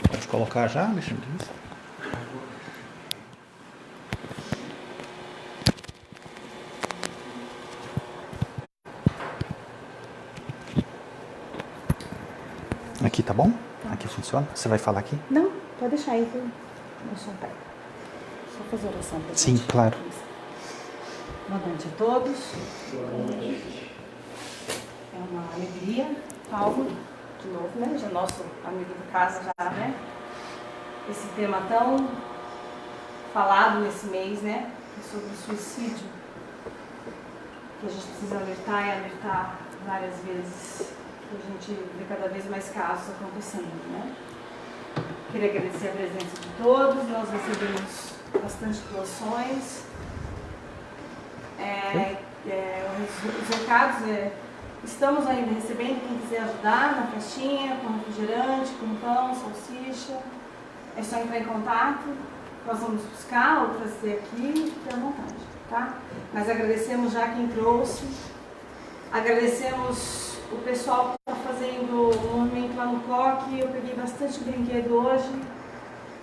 Pode colocar já, Alexandre? Aqui tá bom? Aqui funciona? Você vai falar aqui? Não, pode deixar aí que eu sou um perto. Só fazer oração pra Sim, gente. claro. Boa noite a todos. É uma alegria, Paulo, de novo, né? Já nosso amigo da casa já, né? Esse tema tão falado nesse mês, né? Sobre o suicídio. Que a gente precisa alertar e alertar várias vezes. Que a gente vê cada vez mais casos acontecendo, né? Queria agradecer a presença de todos. Nós recebemos bastante doações. Os recados, estamos ainda recebendo quem quiser ajudar na festinha, com refrigerante, com pão, salsicha. É só entrar em contato, nós vamos buscar ou trazer aqui, fique à vontade, tá? Mas agradecemos já quem trouxe, agradecemos o pessoal que está fazendo o movimento lá no COC. Eu peguei bastante brinquedo hoje,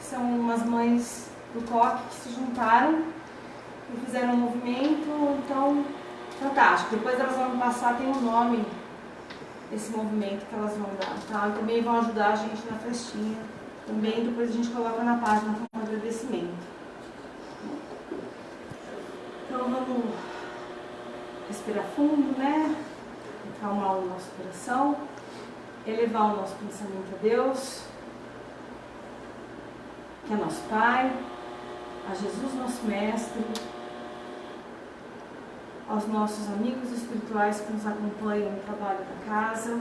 são umas mães do COC que se juntaram e fizeram um movimento, então, fantástico. Depois elas vão passar, tem um nome, esse movimento que elas vão dar, tá? E também vão ajudar a gente na festinha, também depois a gente coloca na página como agradecimento. Então vamos respirar fundo, né? Acalmar o nosso coração, elevar o nosso pensamento a Deus, que é nosso Pai, a Jesus, nosso Mestre, aos nossos amigos espirituais que nos acompanham no trabalho da casa,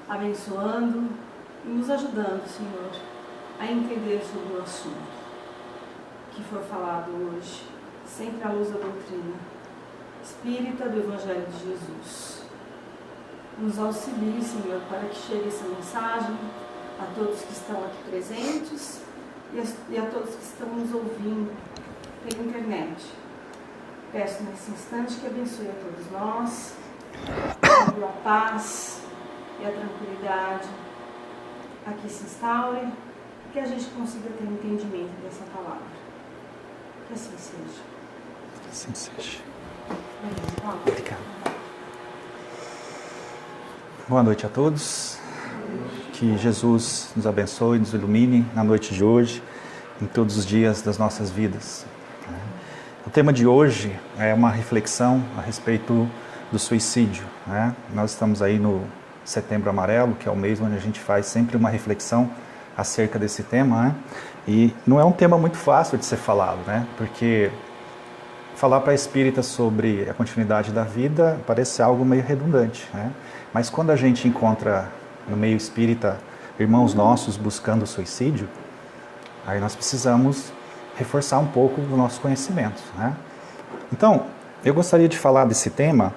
abençoando e nos ajudando, Senhor, a entender sobre o assunto que foi falado hoje, sempre à luz da doutrina espírita do Evangelho de Jesus. Nos auxilie, Senhor, para que chegue essa mensagem a todos que estão aqui presentes e a todos que estão nos ouvindo pela internet. Peço nesse instante que abençoe a todos nós, que a paz e a tranquilidade aqui se instaure, que a gente consiga ter entendimento dessa palavra. Que assim seja. Que assim seja. Obrigado. Boa noite a todos. Que Jesus nos abençoe e nos ilumine na noite de hoje, em todos os dias das nossas vidas. O tema de hoje é uma reflexão a respeito do suicídio, né? Nós estamos aí no Setembro Amarelo, que é o mês onde a gente faz sempre uma reflexão acerca desse tema, né? E não é um tema muito fácil de ser falado, né? Porque falar para espírita sobre a continuidade da vida parece algo meio redundante, né? Mas quando a gente encontra no meio espírita irmãos nossos buscando o suicídio, aí nós precisamos reforçar um pouco do nosso conhecimento, né? Então, eu gostaria de falar desse tema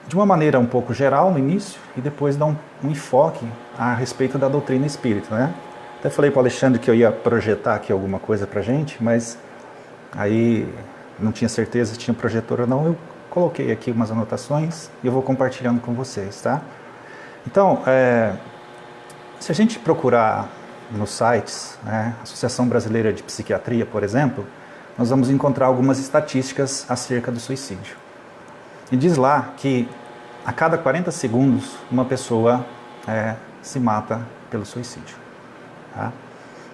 de uma maneira um pouco geral no início e depois dar um enfoque a respeito da doutrina espírita, né? Até falei para o Alexandre que eu ia projetar aqui alguma coisa para a gente, mas aí não tinha certeza se tinha projetor ou não. Eu coloquei aqui umas anotações e eu vou compartilhando com vocês, tá? Então, se a gente procurar nos sites, né, Associação Brasileira de Psiquiatria, por exemplo, nós vamos encontrar algumas estatísticas acerca do suicídio. E diz lá que a cada 40 segundos uma pessoa se mata pelo suicídio. Tá?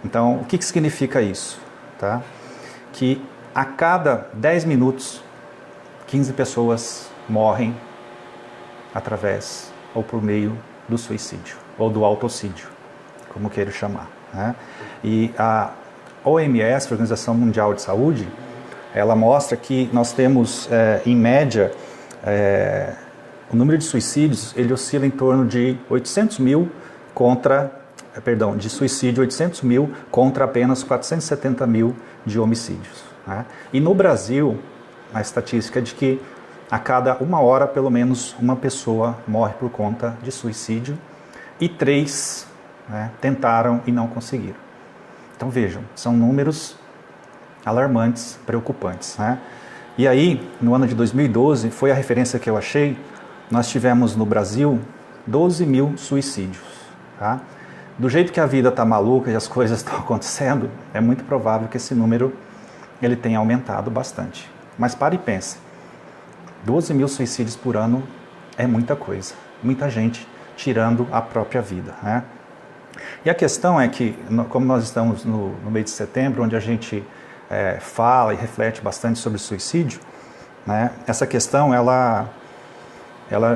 Então, o que significa isso? Tá? Que a cada 10 minutos, 15 pessoas morrem através ou por meio do suicídio, ou do autocídio, como queira chamar, né? E a OMS, a Organização Mundial de Saúde, ela mostra que nós temos, em média, o número de suicídios, ele oscila em torno de 800 mil de suicídio 800 mil contra apenas 470 mil de homicídios, né? E no Brasil, a estatística de que a cada 1 hora, pelo menos, uma pessoa morre por conta de suicídio e 3 tentaram e não conseguiram. Então vejam, são números alarmantes, preocupantes. E aí, no ano de 2012, foi a referência que eu achei, nós tivemos no Brasil 12 mil suicídios. Tá? Do jeito que a vida está maluca e as coisas estão acontecendo, é muito provável que esse número ele tenha aumentado bastante. Mas pare e pense, 12 mil suicídios por ano é muita coisa, muita gente tirando a própria vida. E a questão é que, como nós estamos no mês de setembro, onde a gente fala e reflete bastante sobre suicídio, essa questão ela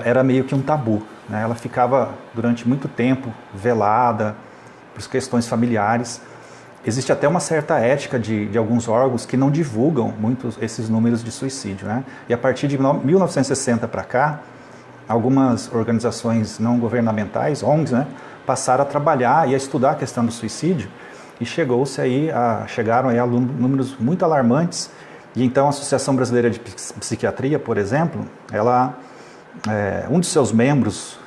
era meio que um tabu. Ela ficava durante muito tempo velada por questões familiares. Existe até uma certa ética de alguns órgãos que não divulgam muito esses números de suicídio. E a partir de 1960 para cá, algumas organizações não governamentais, ONGs, passaram a trabalhar e a estudar a questão do suicídio e chegaram aí a números muito alarmantes. E então a Associação Brasileira de Psiquiatria, por exemplo, um de seus membros,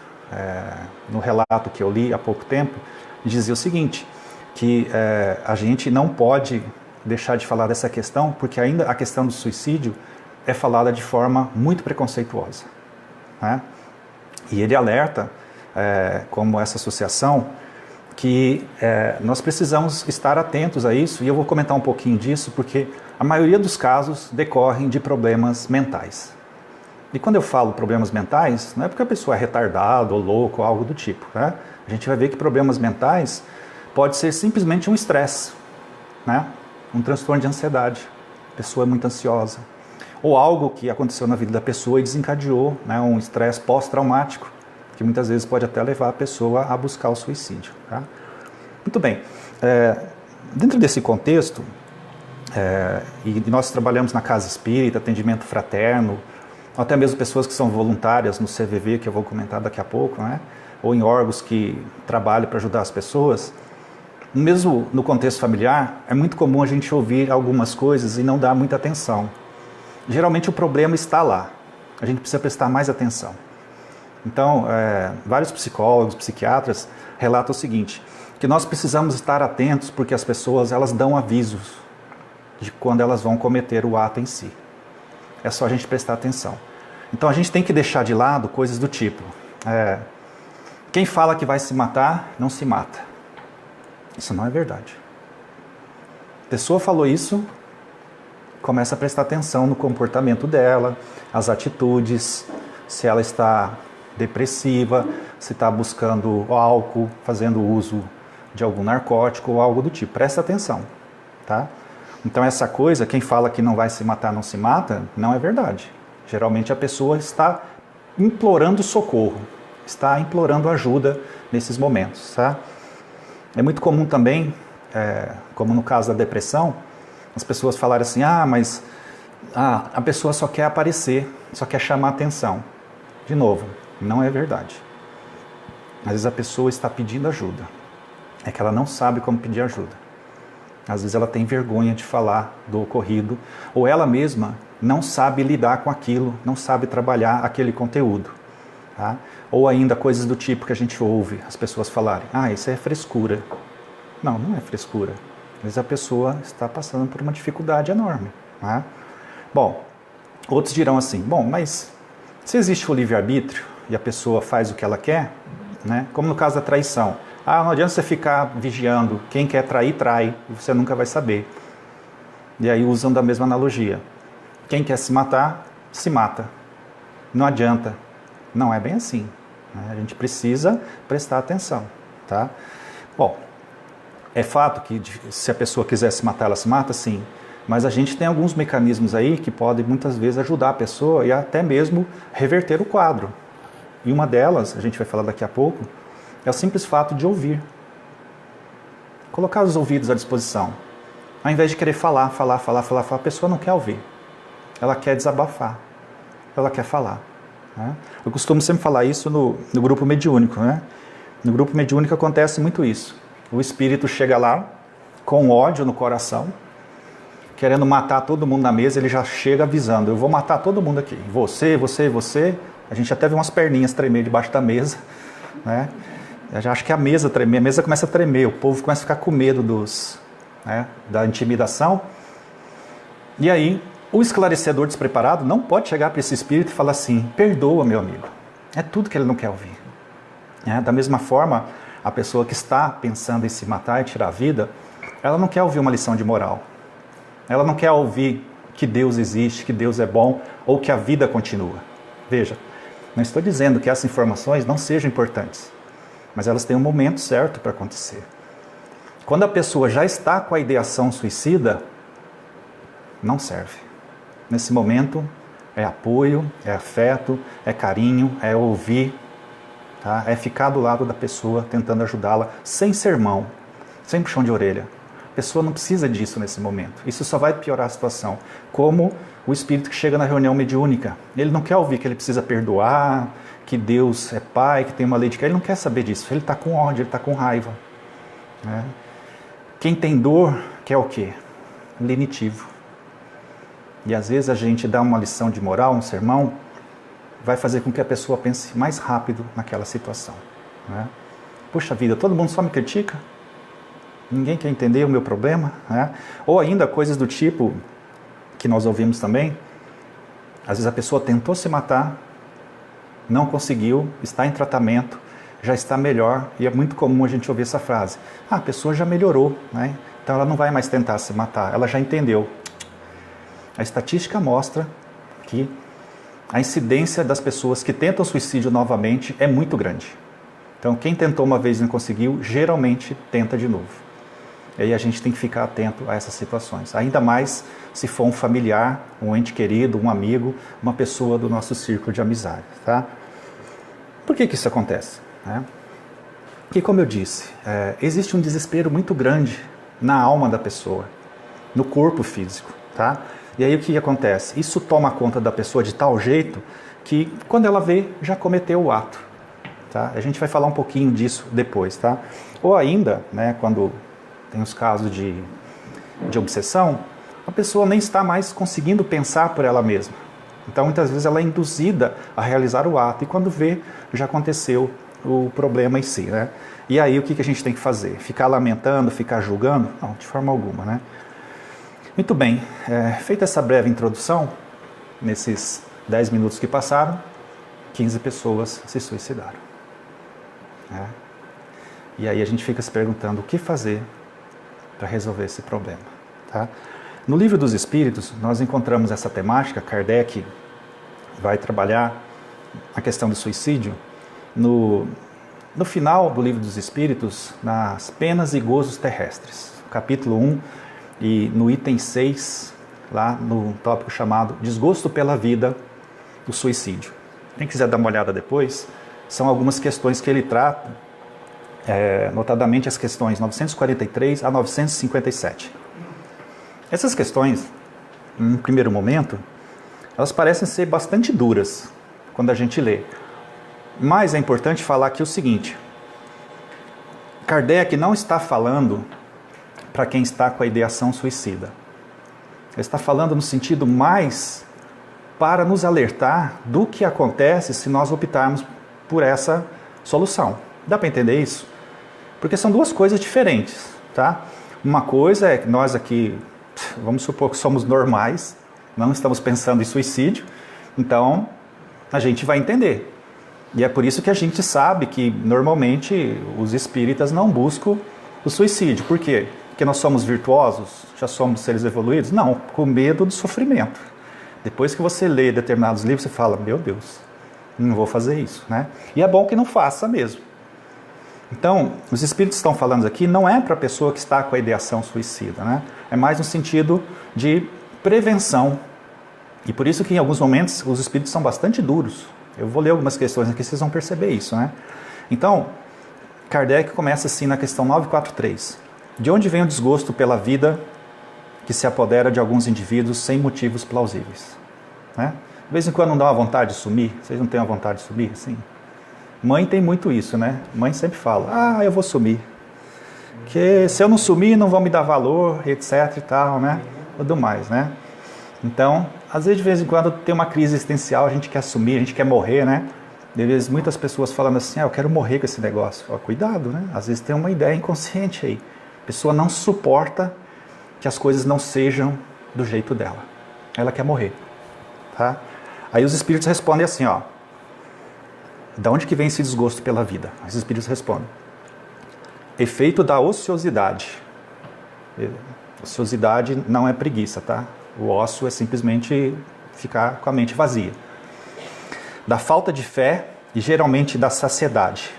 no relato que eu li há pouco tempo, dizia o seguinte, que a gente não pode deixar de falar dessa questão, porque ainda a questão do suicídio é falada de forma muito preconceituosa. E ele alerta, como essa associação, que nós precisamos estar atentos a isso, e eu vou comentar um pouquinho disso, porque a maioria dos casos decorrem de problemas mentais. E quando eu falo problemas mentais, não é porque a pessoa é retardada ou louca ou algo do tipo. A gente vai ver que problemas mentais pode ser simplesmente um estresse, um transtorno de ansiedade, a pessoa é muito ansiosa, ou algo que aconteceu na vida da pessoa e desencadeou um estresse pós-traumático, que muitas vezes pode até levar a pessoa a buscar o suicídio. Muito bem, dentro desse contexto, e nós trabalhamos na Casa Espírita, atendimento fraterno, até mesmo pessoas que são voluntárias no CVV, que eu vou comentar daqui a pouco, ou em órgãos que trabalham para ajudar as pessoas. Mesmo no contexto familiar, é muito comum a gente ouvir algumas coisas e não dar muita atenção. Geralmente o problema está lá, a gente precisa prestar mais atenção. Então, vários psicólogos, psiquiatras relatam o seguinte, que nós precisamos estar atentos porque as pessoas elas dão avisos de quando elas vão cometer o ato em si. É só a gente prestar atenção. Então a gente tem que deixar de lado coisas do tipo, quem fala que vai se matar, não se mata. Isso não é verdade. A pessoa falou isso, começa a prestar atenção no comportamento dela, as atitudes, se ela está depressiva, se está buscando álcool, fazendo uso de algum narcótico ou algo do tipo. Presta atenção, tá? Então essa coisa, quem fala que não vai se matar, não se mata, não é verdade. Geralmente a pessoa está implorando socorro, está implorando ajuda nesses momentos, tá? É muito comum também, como no caso da depressão, as pessoas falarem assim, mas a pessoa só quer aparecer, só quer chamar atenção. De novo, não é verdade. Às vezes a pessoa está pedindo ajuda, é que ela não sabe como pedir ajuda. Às vezes ela tem vergonha de falar do ocorrido, ou ela mesma não sabe lidar com aquilo, não sabe trabalhar aquele conteúdo. Tá? Ou ainda coisas do tipo que a gente ouve as pessoas falarem, isso é frescura. Não, não é frescura. Às vezes a pessoa está passando por uma dificuldade enorme. Tá? Bom, outros dirão assim, mas se existe o livre-arbítrio e a pessoa faz o que ela quer, como no caso da traição, não adianta você ficar vigiando, quem quer trair, trai, e você nunca vai saber. E aí usam da mesma analogia. Quem quer se matar, se mata. Não adianta. Não é bem assim. A gente precisa prestar atenção. Tá? Bom, é fato que se a pessoa quiser se matar, ela se mata, sim. Mas a gente tem alguns mecanismos aí que podem muitas vezes ajudar a pessoa e até mesmo reverter o quadro. E uma delas, a gente vai falar daqui a pouco, é o simples fato de ouvir. Colocar os ouvidos à disposição. Ao invés de querer falar, a pessoa não quer ouvir. Ela quer desabafar. Ela quer falar. Eu costumo sempre falar isso no grupo mediúnico. No grupo mediúnico acontece muito isso. O espírito chega lá com ódio no coração, querendo matar todo mundo na mesa, ele já chega avisando, eu vou matar todo mundo aqui, você, você, você. A gente até vê umas perninhas tremer debaixo da mesa, né? Eu já acho que a mesa tremer, a mesa começa a tremer, o povo começa a ficar com medo da intimidação. E aí, o esclarecedor despreparado não pode chegar para esse espírito e falar assim, perdoa, meu amigo. É tudo que ele não quer ouvir. Da mesma forma, a pessoa que está pensando em se matar e tirar a vida, ela não quer ouvir uma lição de moral. Ela não quer ouvir que Deus existe, que Deus é bom ou que a vida continua. Veja, não estou dizendo que essas informações não sejam importantes, mas elas têm um momento certo para acontecer. Quando a pessoa já está com a ideação suicida, não serve. Nesse momento, é apoio, é afeto, é carinho, é ouvir, tá? É ficar do lado da pessoa, tentando ajudá-la, sem sermão, sem puxão de orelha. A pessoa não precisa disso nesse momento. Isso só vai piorar a situação. Como o espírito que chega na reunião mediúnica. Ele não quer ouvir que ele precisa perdoar, que Deus é pai, que tem uma lei de que ele não quer saber disso. Ele está com ódio, ele está com raiva. Né? Quem tem dor quer o quê? Lenitivo. E às vezes a gente dá uma lição de moral, um sermão, vai fazer com que a pessoa pense mais rápido naquela situação. Né? Puxa vida, todo mundo só me critica? Ninguém quer entender o meu problema? Né? Ou ainda coisas do tipo, que nós ouvimos também, às vezes a pessoa tentou se matar, não conseguiu, está em tratamento, já está melhor, e é muito comum a gente ouvir essa frase. A pessoa já melhorou, né? Então ela não vai mais tentar se matar, ela já entendeu. A estatística mostra que a incidência das pessoas que tentam suicídio novamente é muito grande. Então, quem tentou uma vez e não conseguiu, geralmente tenta de novo. E aí a gente tem que ficar atento a essas situações. Ainda mais se for um familiar, um ente querido, um amigo, uma pessoa do nosso círculo de amizade. Tá? Por que isso acontece? Porque, como eu disse, existe um desespero muito grande na alma da pessoa, no corpo físico. Tá? E aí o que acontece? Isso toma conta da pessoa de tal jeito que quando ela vê, já cometeu o ato. Tá? A gente vai falar um pouquinho disso depois. Tá? Ou ainda, né, quando tem os casos de obsessão, a pessoa nem está mais conseguindo pensar por ela mesma. Então muitas vezes ela é induzida a realizar o ato e quando vê, já aconteceu o problema em si. Né? E aí o que a gente tem que fazer? Ficar lamentando, ficar julgando? Não, de forma alguma. Né? Muito bem, feita essa breve introdução, nesses 10 minutos que passaram, 15 pessoas se suicidaram. E aí a gente fica se perguntando o que fazer para resolver esse problema. Tá? No Livro dos Espíritos, nós encontramos essa temática. Kardec vai trabalhar a questão do suicídio no final do Livro dos Espíritos, nas penas e gozos terrestres, capítulo 1, e no item 6, lá no tópico chamado Desgosto pela Vida, o Suicídio. Quem quiser dar uma olhada depois, são algumas questões que ele trata, notadamente as questões 943 a 957. Essas questões, em primeiro momento, elas parecem ser bastante duras quando a gente lê. Mas é importante falar aqui o seguinte: Kardec não está falando para quem está com a ideação suicida. Ele está falando no sentido mais para nos alertar do que acontece se nós optarmos por essa solução. Dá para entender isso? Porque são duas coisas diferentes, tá? Uma coisa é que nós aqui, vamos supor que somos normais, não estamos pensando em suicídio, então a gente vai entender. E é por isso que a gente sabe que normalmente os espíritas não buscam o suicídio. Por quê? Porque nós somos virtuosos? Já somos seres evoluídos? Não, com medo do sofrimento. Depois que você lê determinados livros, você fala, meu Deus, não vou fazer isso. Né? E é bom que não faça mesmo. Então, os espíritos estão falando aqui, não é para a pessoa que está com a ideação suicida. Né? É mais no sentido de prevenção. E por isso que em alguns momentos os espíritos são bastante duros. Eu vou ler algumas questões aqui, vocês vão perceber isso. Né? Então, Kardec começa assim na questão 943. De onde vem o desgosto pela vida que se apodera de alguns indivíduos sem motivos plausíveis? Né? De vez em quando não dá uma vontade de sumir. Vocês não têm uma vontade de sumir? Assim? Mãe tem muito isso, né? Mãe sempre fala, eu vou sumir. Porque se eu não sumir, não vão me dar valor, etc e tal, né? do mais, né? Então, às vezes, de vez em quando, tem uma crise existencial, a gente quer assumir, a gente quer morrer, né? De vezes, muitas pessoas falando assim, eu quero morrer com esse negócio. Ó, cuidado, né? Às vezes tem uma ideia inconsciente aí. A pessoa não suporta que as coisas não sejam do jeito dela. Ela quer morrer, tá? Aí os espíritos respondem assim, ó. Da onde que vem esse desgosto pela vida? Os espíritos respondem. Efeito da ociosidade. Ociosidade não é preguiça, tá? O ócio é simplesmente ficar com a mente vazia. Da falta de fé e geralmente da saciedade.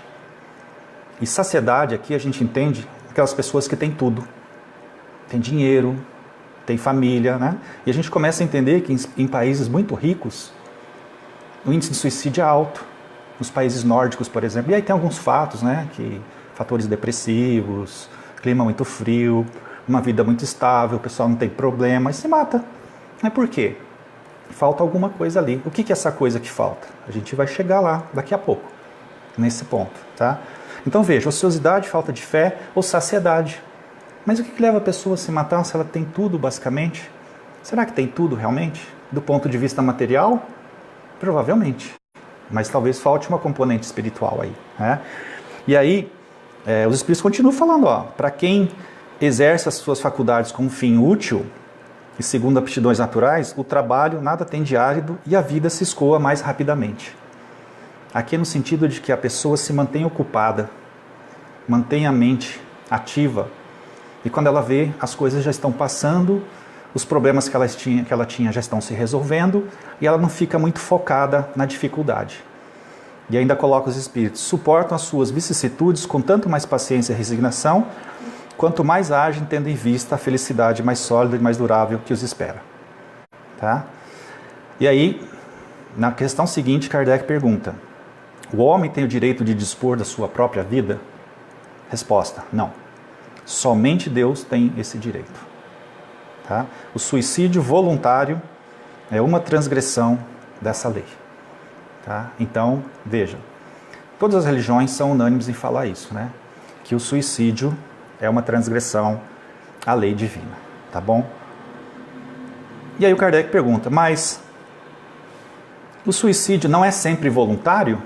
E saciedade aqui a gente entende aquelas pessoas que têm tudo. Tem dinheiro, tem família, né? E a gente começa a entender que em países muito ricos, o índice de suicídio é alto. Nos países nórdicos, por exemplo. E aí tem alguns fatos, né? Fatores depressivos, clima muito frio, uma vida muito estável, o pessoal não tem problema e se mata. Mas por quê? Falta alguma coisa ali. O que é essa coisa que falta? A gente vai chegar lá daqui a pouco, nesse ponto, tá? Então veja, ociosidade, falta de fé ou saciedade. Mas o que leva a pessoa a se matar se ela tem tudo, basicamente? Será que tem tudo realmente? Do ponto de vista material? Provavelmente. Mas talvez falte uma componente espiritual aí, né? E aí, os espíritos continuam falando, ó, para quem exerce as suas faculdades com um fim útil e segundo aptidões naturais, o trabalho nada tem de árido e a vida se escoa mais rapidamente. Aqui no sentido de que a pessoa se mantém ocupada, mantém a mente ativa e quando ela vê, as coisas já estão passando, os problemas que ela tinha já estão se resolvendo e ela não fica muito focada na dificuldade. E ainda coloca os espíritos, suportam as suas vicissitudes com tanto mais paciência e resignação, quanto mais agem tendo em vista a felicidade mais sólida e mais durável que os espera. Tá? E aí, na questão seguinte, Kardec pergunta, o homem tem o direito de dispor da sua própria vida? Resposta, não. Somente Deus tem esse direito. Tá? O suicídio voluntário é uma transgressão dessa lei. Tá? Então, veja, todas as religiões são unânimes em falar isso, né? Que o suicídio é uma transgressão à lei divina, tá bom? E aí o Kardec pergunta, mas o suicídio não é sempre voluntário?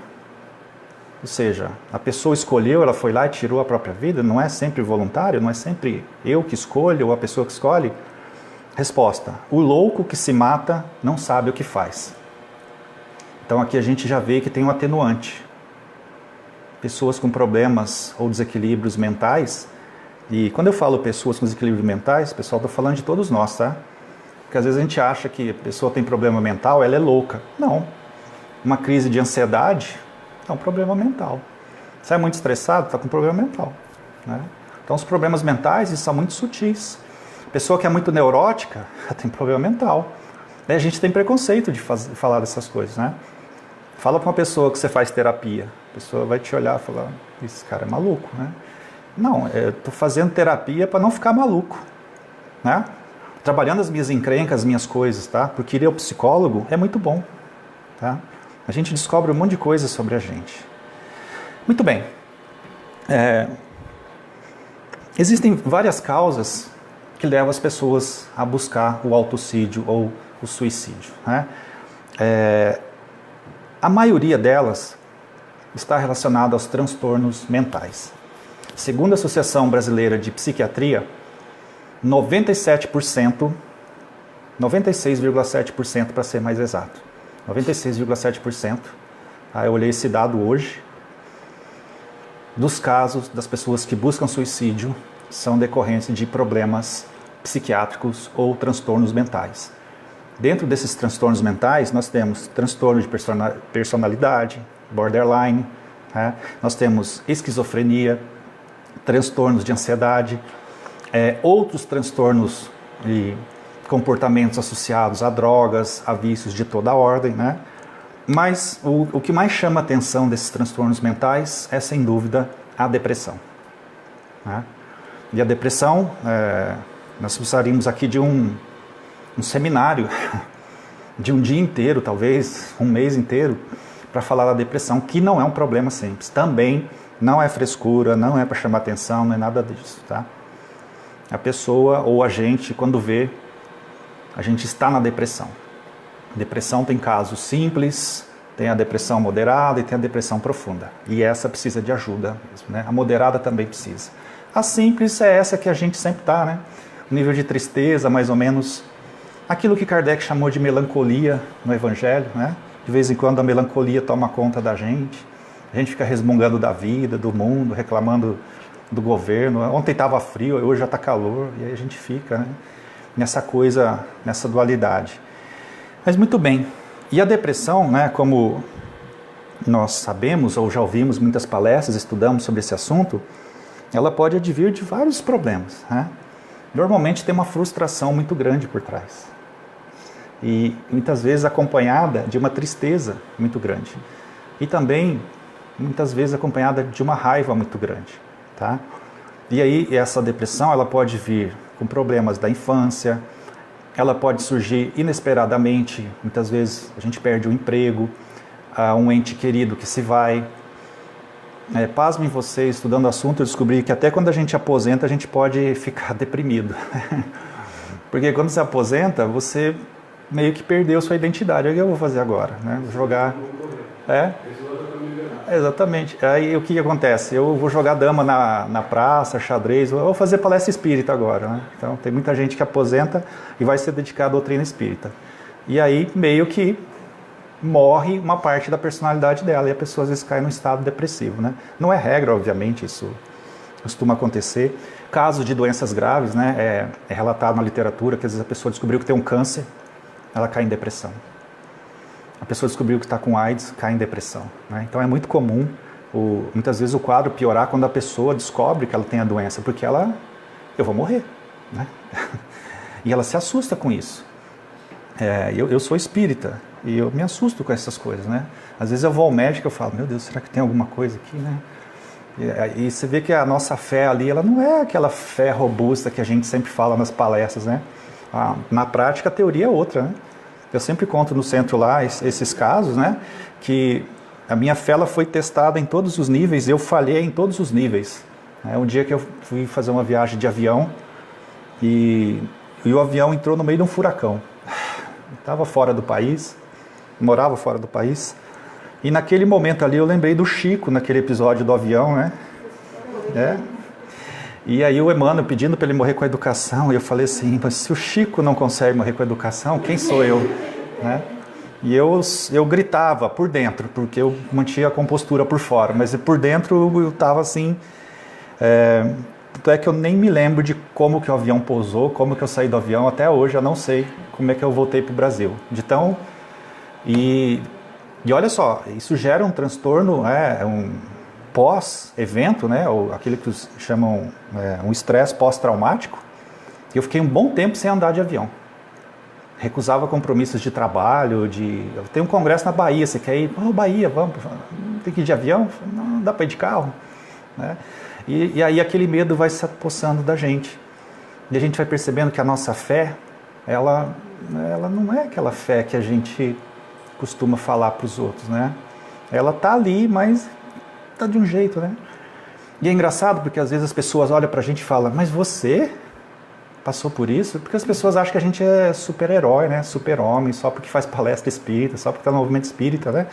Ou seja, a pessoa escolheu, ela foi lá e tirou a própria vida, não é sempre voluntário? Não é sempre eu que escolho ou a pessoa que escolhe? Resposta, o louco que se mata não sabe o que faz. Então aqui a gente já vê que tem um atenuante. Pessoas com problemas ou desequilíbrios mentais, e quando eu falo pessoas com desequilíbrios mentais, pessoal, estou falando de todos nós, tá? Porque às vezes a gente acha que a pessoa tem problema mental, ela é louca. Não. Uma crise de ansiedade é um problema mental. Você é muito estressado, está com problema mental, né? Então os problemas mentais são muito sutis. Pessoa que é muito neurótica, tem problema mental. E a gente tem preconceito de falar dessas coisas, né? Fala para uma pessoa que você faz terapia, a pessoa vai te olhar e falar, esse cara é maluco, né? Não, eu estou fazendo terapia para não ficar maluco, né? Trabalhando as minhas encrencas, as minhas coisas, tá? Porque ir ao psicólogo é muito bom, tá? A gente descobre um monte de coisas sobre a gente. Muito bem. Existem várias causas que levam as pessoas a buscar o autocídio ou o suicídio, né? A maioria delas está relacionada aos transtornos mentais. Segundo a Associação Brasileira de Psiquiatria, 97%, 96,7% para ser mais exato, 96,7%, eu olhei esse dado hoje, dos casos das pessoas que buscam suicídio são decorrentes de problemas psiquiátricos ou transtornos mentais. Dentro desses transtornos mentais, nós temos transtorno de personalidade, borderline, né? Nós temos esquizofrenia, transtornos de ansiedade, outros transtornos e comportamentos associados a drogas, a vícios de toda a ordem, né? Mas o que mais chama a atenção desses transtornos mentais é, sem dúvida, a depressão, né? E a depressão, nós precisaríamos aqui de um seminário, de um dia inteiro, talvez, um mês inteiro, para falar da depressão, que não é um problema simples. Também não é frescura, não é para chamar atenção, não é nada disso, tá? A pessoa ou a gente, quando vê, a gente está na depressão. Depressão tem casos simples, tem a depressão moderada e tem a depressão profunda. E essa precisa de ajuda mesmo, né? A moderada também precisa. A simples é essa que a gente sempre está, né? O nível de tristeza, mais ou menos, aquilo que Kardec chamou de melancolia no Evangelho, né? De vez em quando a melancolia toma conta da gente. A gente fica resmungando da vida, do mundo, reclamando do governo. Ontem estava frio, hoje já está calor. E aí a gente fica, né? Nessa coisa, nessa dualidade. Mas muito bem. E a depressão, né, como nós sabemos, ou já ouvimos muitas palestras, estudamos sobre esse assunto, ela pode advir de vários problemas, né? Normalmente tem uma frustração muito grande por trás. E muitas vezes acompanhada de uma tristeza muito grande. E também, muitas vezes acompanhada de uma raiva muito grande, tá? E aí essa depressão, ela pode vir com problemas da infância, ela pode surgir inesperadamente, muitas vezes a gente perde o emprego, um ente querido que se vai. Pasmem vocês, estudando o assunto, eu descobri que até quando a gente aposenta, a gente pode ficar deprimido. Porque quando você aposenta, você meio que perdeu sua identidade. O que eu vou fazer agora? Né? Vou jogar... Exatamente. Aí o que acontece? Eu vou jogar dama na praça, xadrez, vou fazer palestra espírita agora. Né? Então tem muita gente que aposenta e vai se dedicar à doutrina espírita. E aí meio que morre uma parte da personalidade dela e a pessoa às vezes cai num estado depressivo. Né? Não é regra, obviamente, isso costuma acontecer. Casos de doenças graves, né? É relatado na literatura que às vezes a pessoa descobriu que tem um câncer, ela cai em depressão. A pessoa descobriu que está com AIDS, cai em depressão. Né? Então é muito comum, muitas vezes, o quadro piorar quando a pessoa descobre que ela tem a doença, porque eu vou morrer. Né? E ela se assusta com isso. Eu sou espírita e eu me assusto com essas coisas. Né? Às vezes eu vou ao médico e falo, meu Deus, será que tem alguma coisa aqui? Né? E você vê que a nossa fé ali, ela não é aquela fé robusta que a gente sempre fala nas palestras. Né? Na prática, a teoria é outra, né? Eu sempre conto no centro lá esses casos, né? Que a minha fé ela foi testada em todos os níveis, eu falhei em todos os níveis. Um dia que eu fui fazer uma viagem de avião e o avião entrou no meio de um furacão. Estava fora do país, morava fora do país. E naquele momento ali eu lembrei do Chico, naquele episódio do avião, né? E aí o Emmanuel pedindo para ele morrer com a educação, e eu falei assim, mas se o Chico não consegue morrer com a educação, quem sou eu? Né? E eu gritava por dentro, porque eu mantinha a compostura por fora, mas por dentro eu estava assim, tanto é que eu nem me lembro de como que o avião pousou, como que eu saí do avião, até hoje eu não sei como é que eu voltei para o Brasil. E olha só, isso gera um transtorno, pós-evento, né, ou aquele que chamam um estresse pós-traumático. Eu fiquei um bom tempo sem andar de avião. Recusava compromissos de trabalho, eu tenho um congresso na Bahia, você quer ir? Bahia, vamos. Tem que ir de avião? Não, dá para ir de carro. Né? E aí aquele medo vai se apossando da gente. E a gente vai percebendo que a nossa fé, ela não é aquela fé que a gente costuma falar para os outros, né? Ela está ali, mas tá de um jeito, né? E é engraçado porque às vezes as pessoas olham pra gente e falam, mas você passou por isso? Porque as pessoas acham que a gente é super-herói, né? Super-homem, só porque faz palestra espírita, só porque tá no movimento espírita, né?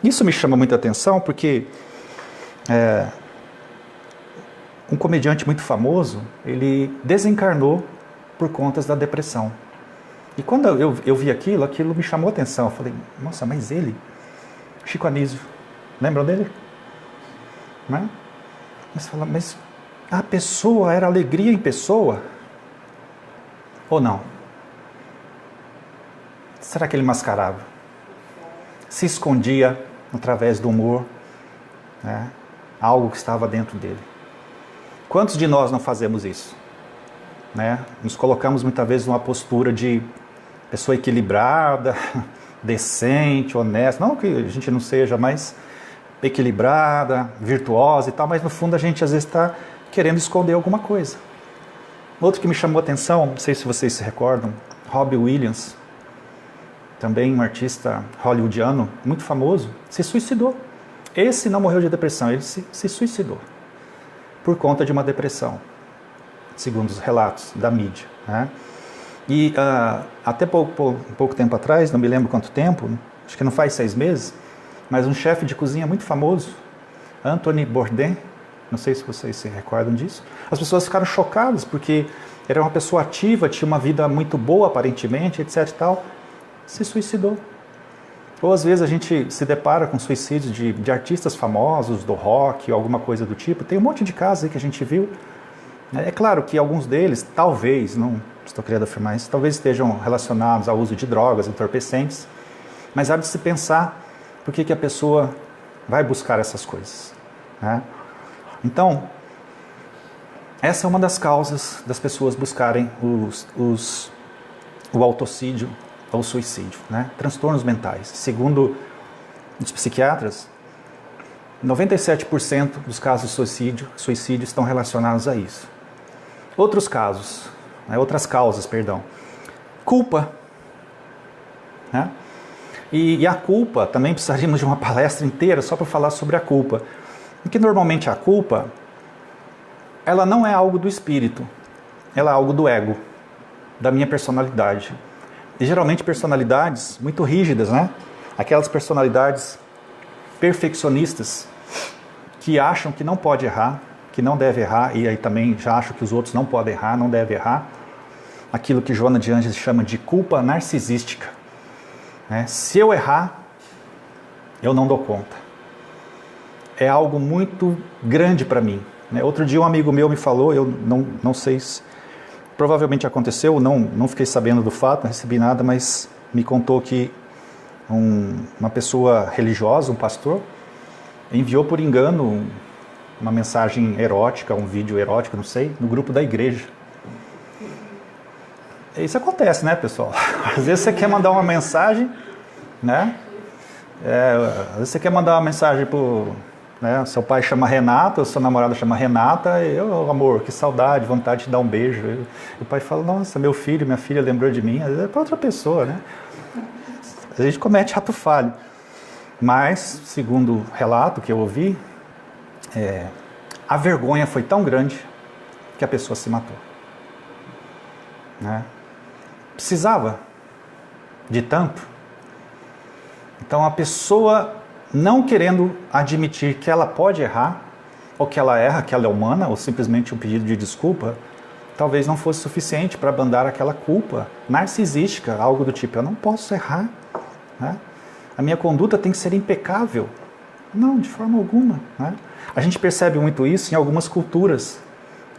Isso me chama muita atenção porque um comediante muito famoso, ele desencarnou por conta da depressão. E quando eu vi aquilo me chamou a atenção. Eu falei, nossa, mas ele? Chico Anísio, lembram dele? Né? Mas a pessoa era alegria em pessoa? Ou não? Será que ele mascarava? Se escondia através do humor, né? Algo que estava dentro dele. Quantos de nós não fazemos isso? Né? Nos colocamos muitas vezes numa postura de pessoa equilibrada, decente, honesta, não que a gente não seja, mas equilibrada, virtuosa e tal, mas no fundo a gente às vezes está querendo esconder alguma coisa. Outro que me chamou a atenção, não sei se vocês se recordam, Robbie Williams, também um artista hollywoodiano muito famoso, se suicidou. Esse não morreu de depressão, ele se suicidou por conta de uma depressão, segundo os relatos da mídia. Né? E até pouco tempo atrás, não me lembro quanto tempo, acho que não faz 6 meses, mas um chefe de cozinha muito famoso, Anthony Bourdain, não sei se vocês se recordam disso, as pessoas ficaram chocadas porque era uma pessoa ativa, tinha uma vida muito boa aparentemente, etc e tal, se suicidou. Ou às vezes a gente se depara com suicídios de artistas famosos, do rock, alguma coisa do tipo. Tem um monte de casos aí que a gente viu. É claro que alguns deles, talvez, não estou querendo afirmar isso, talvez estejam relacionados ao uso de drogas, entorpecentes, mas há de se pensar por que a pessoa vai buscar essas coisas, né? Então, essa é uma das causas das pessoas buscarem o autocídio ou suicídio, né? Transtornos mentais. Segundo os psiquiatras, 97% dos casos de suicídio estão relacionados a isso. Outros casos, outras causas, perdão. Culpa, né? E a culpa, também precisaríamos de uma palestra inteira só para falar sobre a culpa. Porque normalmente a culpa, ela não é algo do espírito, ela é algo do ego, da minha personalidade. E geralmente personalidades muito rígidas, né? Aquelas personalidades perfeccionistas que acham que não pode errar, que não deve errar, e aí também já acham que os outros não podem errar, não devem errar. Aquilo que Joana de Ângeles chama de culpa narcisística, né? Se eu errar, eu não dou conta. É algo muito grande para mim, né? Outro dia um amigo meu me falou, eu não sei se provavelmente aconteceu, não fiquei sabendo do fato, não recebi nada, mas me contou que uma pessoa religiosa, um pastor, enviou por engano uma mensagem erótica, um vídeo erótico, não sei, no grupo da igreja. Isso acontece, né, pessoal? Às vezes você quer mandar uma mensagem, né? Às vezes você quer mandar uma mensagem né? Seu pai chama Renato, sua namorada chama Renata, e eu, amor, que saudade, vontade de dar um beijo. E o pai fala, nossa, meu filho, minha filha lembrou de mim. Às vezes é para outra pessoa, né? A gente comete ato falho. Mas, segundo o relato que eu ouvi, a vergonha foi tão grande que a pessoa se matou, né? Precisava de tanto. Então a pessoa não querendo admitir que ela pode errar, ou que ela erra, que ela é humana, ou simplesmente um pedido de desculpa, talvez não fosse suficiente para abandar aquela culpa narcisística, algo do tipo, eu não posso errar, né? A minha conduta tem que ser impecável. Não, de forma alguma, né? A gente percebe muito isso em algumas culturas,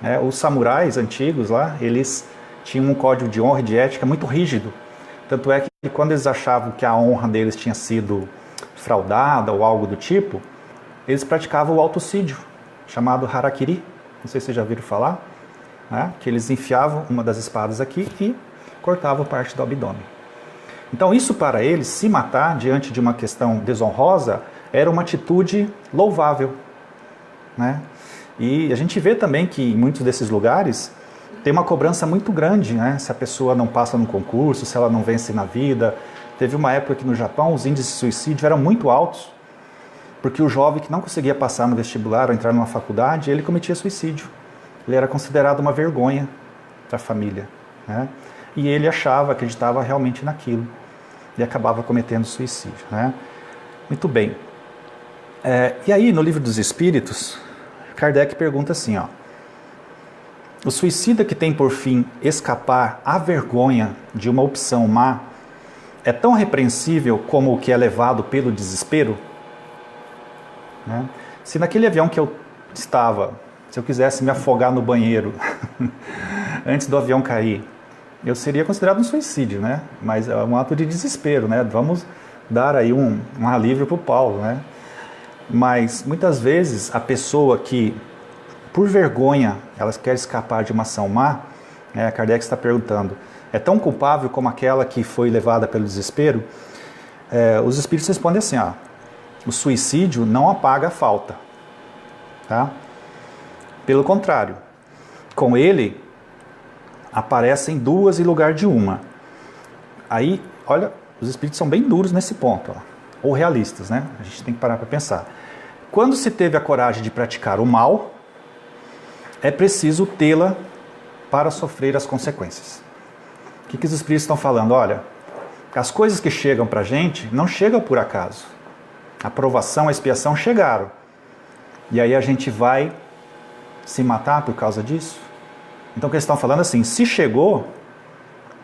né? Os samurais antigos lá, eles tinham um código de honra e de ética muito rígido. Tanto é que quando eles achavam que a honra deles tinha sido fraudada ou algo do tipo, eles praticavam o autocídio, chamado harakiri. Não sei se vocês já ouviram falar, né? Que eles enfiavam uma das espadas aqui e cortavam parte do abdômen. Então isso para eles, se matar diante de uma questão desonrosa, era uma atitude louvável, né? E a gente vê também que em muitos desses lugares tem uma cobrança muito grande, né? Se a pessoa não passa num concurso, se ela não vence na vida. Teve uma época que no Japão os índices de suicídio eram muito altos, porque o jovem que não conseguia passar no vestibular ou entrar numa faculdade, ele cometia suicídio. Ele era considerado uma vergonha para a família, né? E ele acreditava realmente naquilo, e acabava cometendo suicídio, né? Muito bem. E aí, no Livro dos Espíritos, Kardec pergunta assim, ó: o suicida que tem por fim escapar à vergonha de uma opção má é tão repreensível como o que é levado pelo desespero? Né? Se naquele avião que eu estava, se eu quisesse me afogar no banheiro antes do avião cair, eu seria considerado um suicídio, né? Mas é um ato de desespero, né? Vamos dar aí um alívio para o Paulo, né? Mas muitas vezes a pessoa que, por vergonha, ela quer escapar de uma ação má, Kardec está perguntando, é tão culpável como aquela que foi levada pelo desespero? Os espíritos respondem assim, ó: o suicídio não apaga a falta, tá? Pelo contrário, com ele aparecem duas em lugar de uma. Aí, olha, os espíritos são bem duros nesse ponto, ó, ou realistas, né? A gente tem que parar para pensar. Quando se teve a coragem de praticar o mal, é preciso tê-la para sofrer as consequências. O que os Espíritos estão falando? Olha, as coisas que chegam para a gente não chegam por acaso. A provação, a expiação chegaram. E aí a gente vai se matar por causa disso? Então o que eles estão falando assim, se chegou,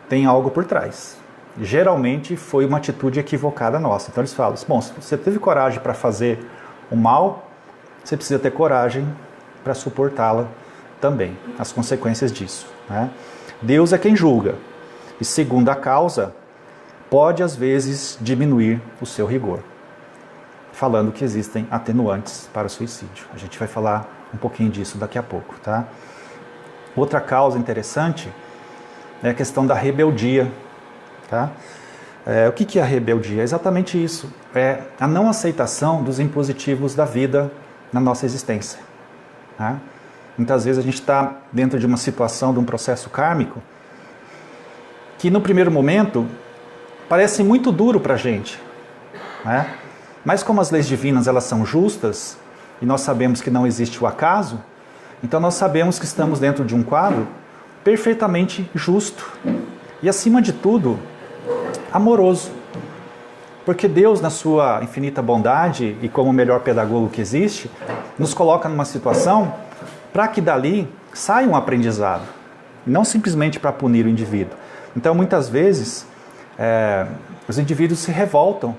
tem algo por trás. Geralmente foi uma atitude equivocada nossa. Então eles falam, bom, se você teve coragem para fazer o mal, você precisa ter coragem para suportá-la também, as consequências disso, né? Deus é quem julga. E segundo a causa, pode às vezes diminuir o seu rigor. Falando que existem atenuantes para o suicídio. A gente vai falar um pouquinho disso daqui a pouco, tá? Outra causa interessante é a questão da rebeldia, tá? O que é a rebeldia? É exatamente isso. É a não aceitação dos impositivos da vida na nossa existência, tá? Muitas vezes a gente está dentro de uma situação, de um processo kármico, que no primeiro momento parece muito duro para a gente, né? Mas como as leis divinas elas são justas, e nós sabemos que não existe o acaso, então nós sabemos que estamos dentro de um quadro perfeitamente justo e, acima de tudo, amoroso. Porque Deus, na sua infinita bondade e como o melhor pedagogo que existe, nos coloca numa situação para que dali saia um aprendizado, não simplesmente para punir o indivíduo. Então, muitas vezes, os indivíduos se revoltam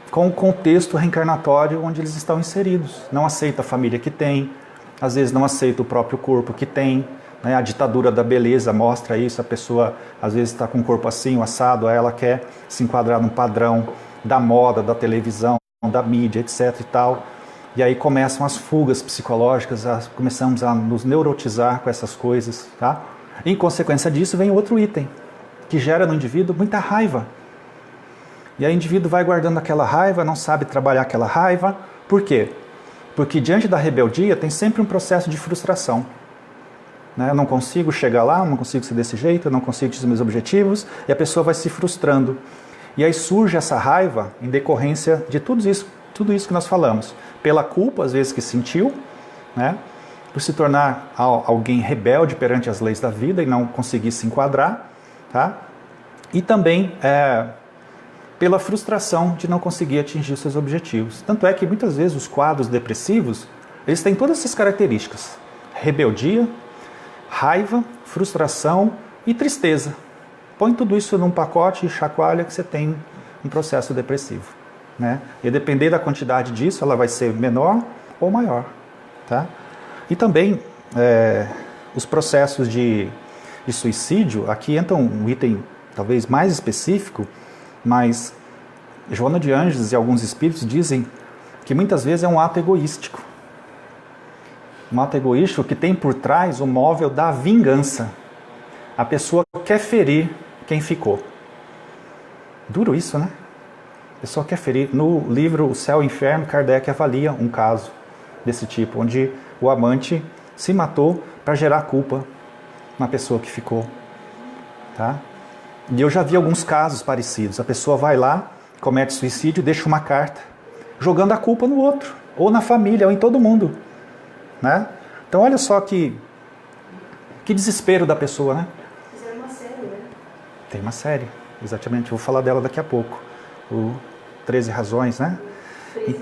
com o contexto reencarnatório onde eles estão inseridos. Não aceita a família que tem, às vezes não aceita o próprio corpo que tem, né? A ditadura da beleza mostra isso, a pessoa às vezes está com o corpo assim, o assado, aí ela quer se enquadrar num padrão da moda, da televisão, da mídia, etc. e tal. E aí começam as fugas psicológicas, começamos a nos neurotizar com essas coisas, tá? Em consequência disso vem outro item, que gera no indivíduo muita raiva. E aí o indivíduo vai guardando aquela raiva, não sabe trabalhar aquela raiva. Por quê? Porque diante da rebeldia tem sempre um processo de frustração. Né? Eu não consigo chegar lá, eu não consigo ser desse jeito, eu não consigo atingir meus objetivos, e a pessoa vai se frustrando. E aí surge essa raiva em decorrência de tudo isso que nós falamos. Pela culpa, às vezes, que sentiu, né? Por se tornar alguém rebelde perante as leis da vida e não conseguir se enquadrar, tá? E também pela frustração de não conseguir atingir os seus objetivos. Tanto é que muitas vezes os quadros depressivos, eles têm todas essas características. Rebeldia, raiva, frustração e tristeza. Põe tudo isso num pacote e chacoalha que você tem um processo depressivo, né? E a depender da quantidade disso, ela vai ser menor ou maior, tá? E também os processos de suicídio, aqui entra um item talvez mais específico, mas Joana de Ângeles e alguns espíritos dizem que muitas vezes é um ato egoístico. Um ato egoístico que tem por trás o móvel da vingança. A pessoa quer ferir quem ficou. Duro isso, né? A pessoa quer ferir. No livro O Céu e o Inferno, Kardec avalia um caso desse tipo, onde o amante se matou para gerar culpa na pessoa que ficou. Tá? E eu já vi alguns casos parecidos. A pessoa vai lá, comete suicídio, deixa uma carta, jogando a culpa no outro, ou na família, ou em todo mundo. Né? Então olha só que desespero da pessoa, né? Fizeram uma série, né? Tem uma série, exatamente. Vou falar dela daqui a pouco. O 13 Razões, né? 13.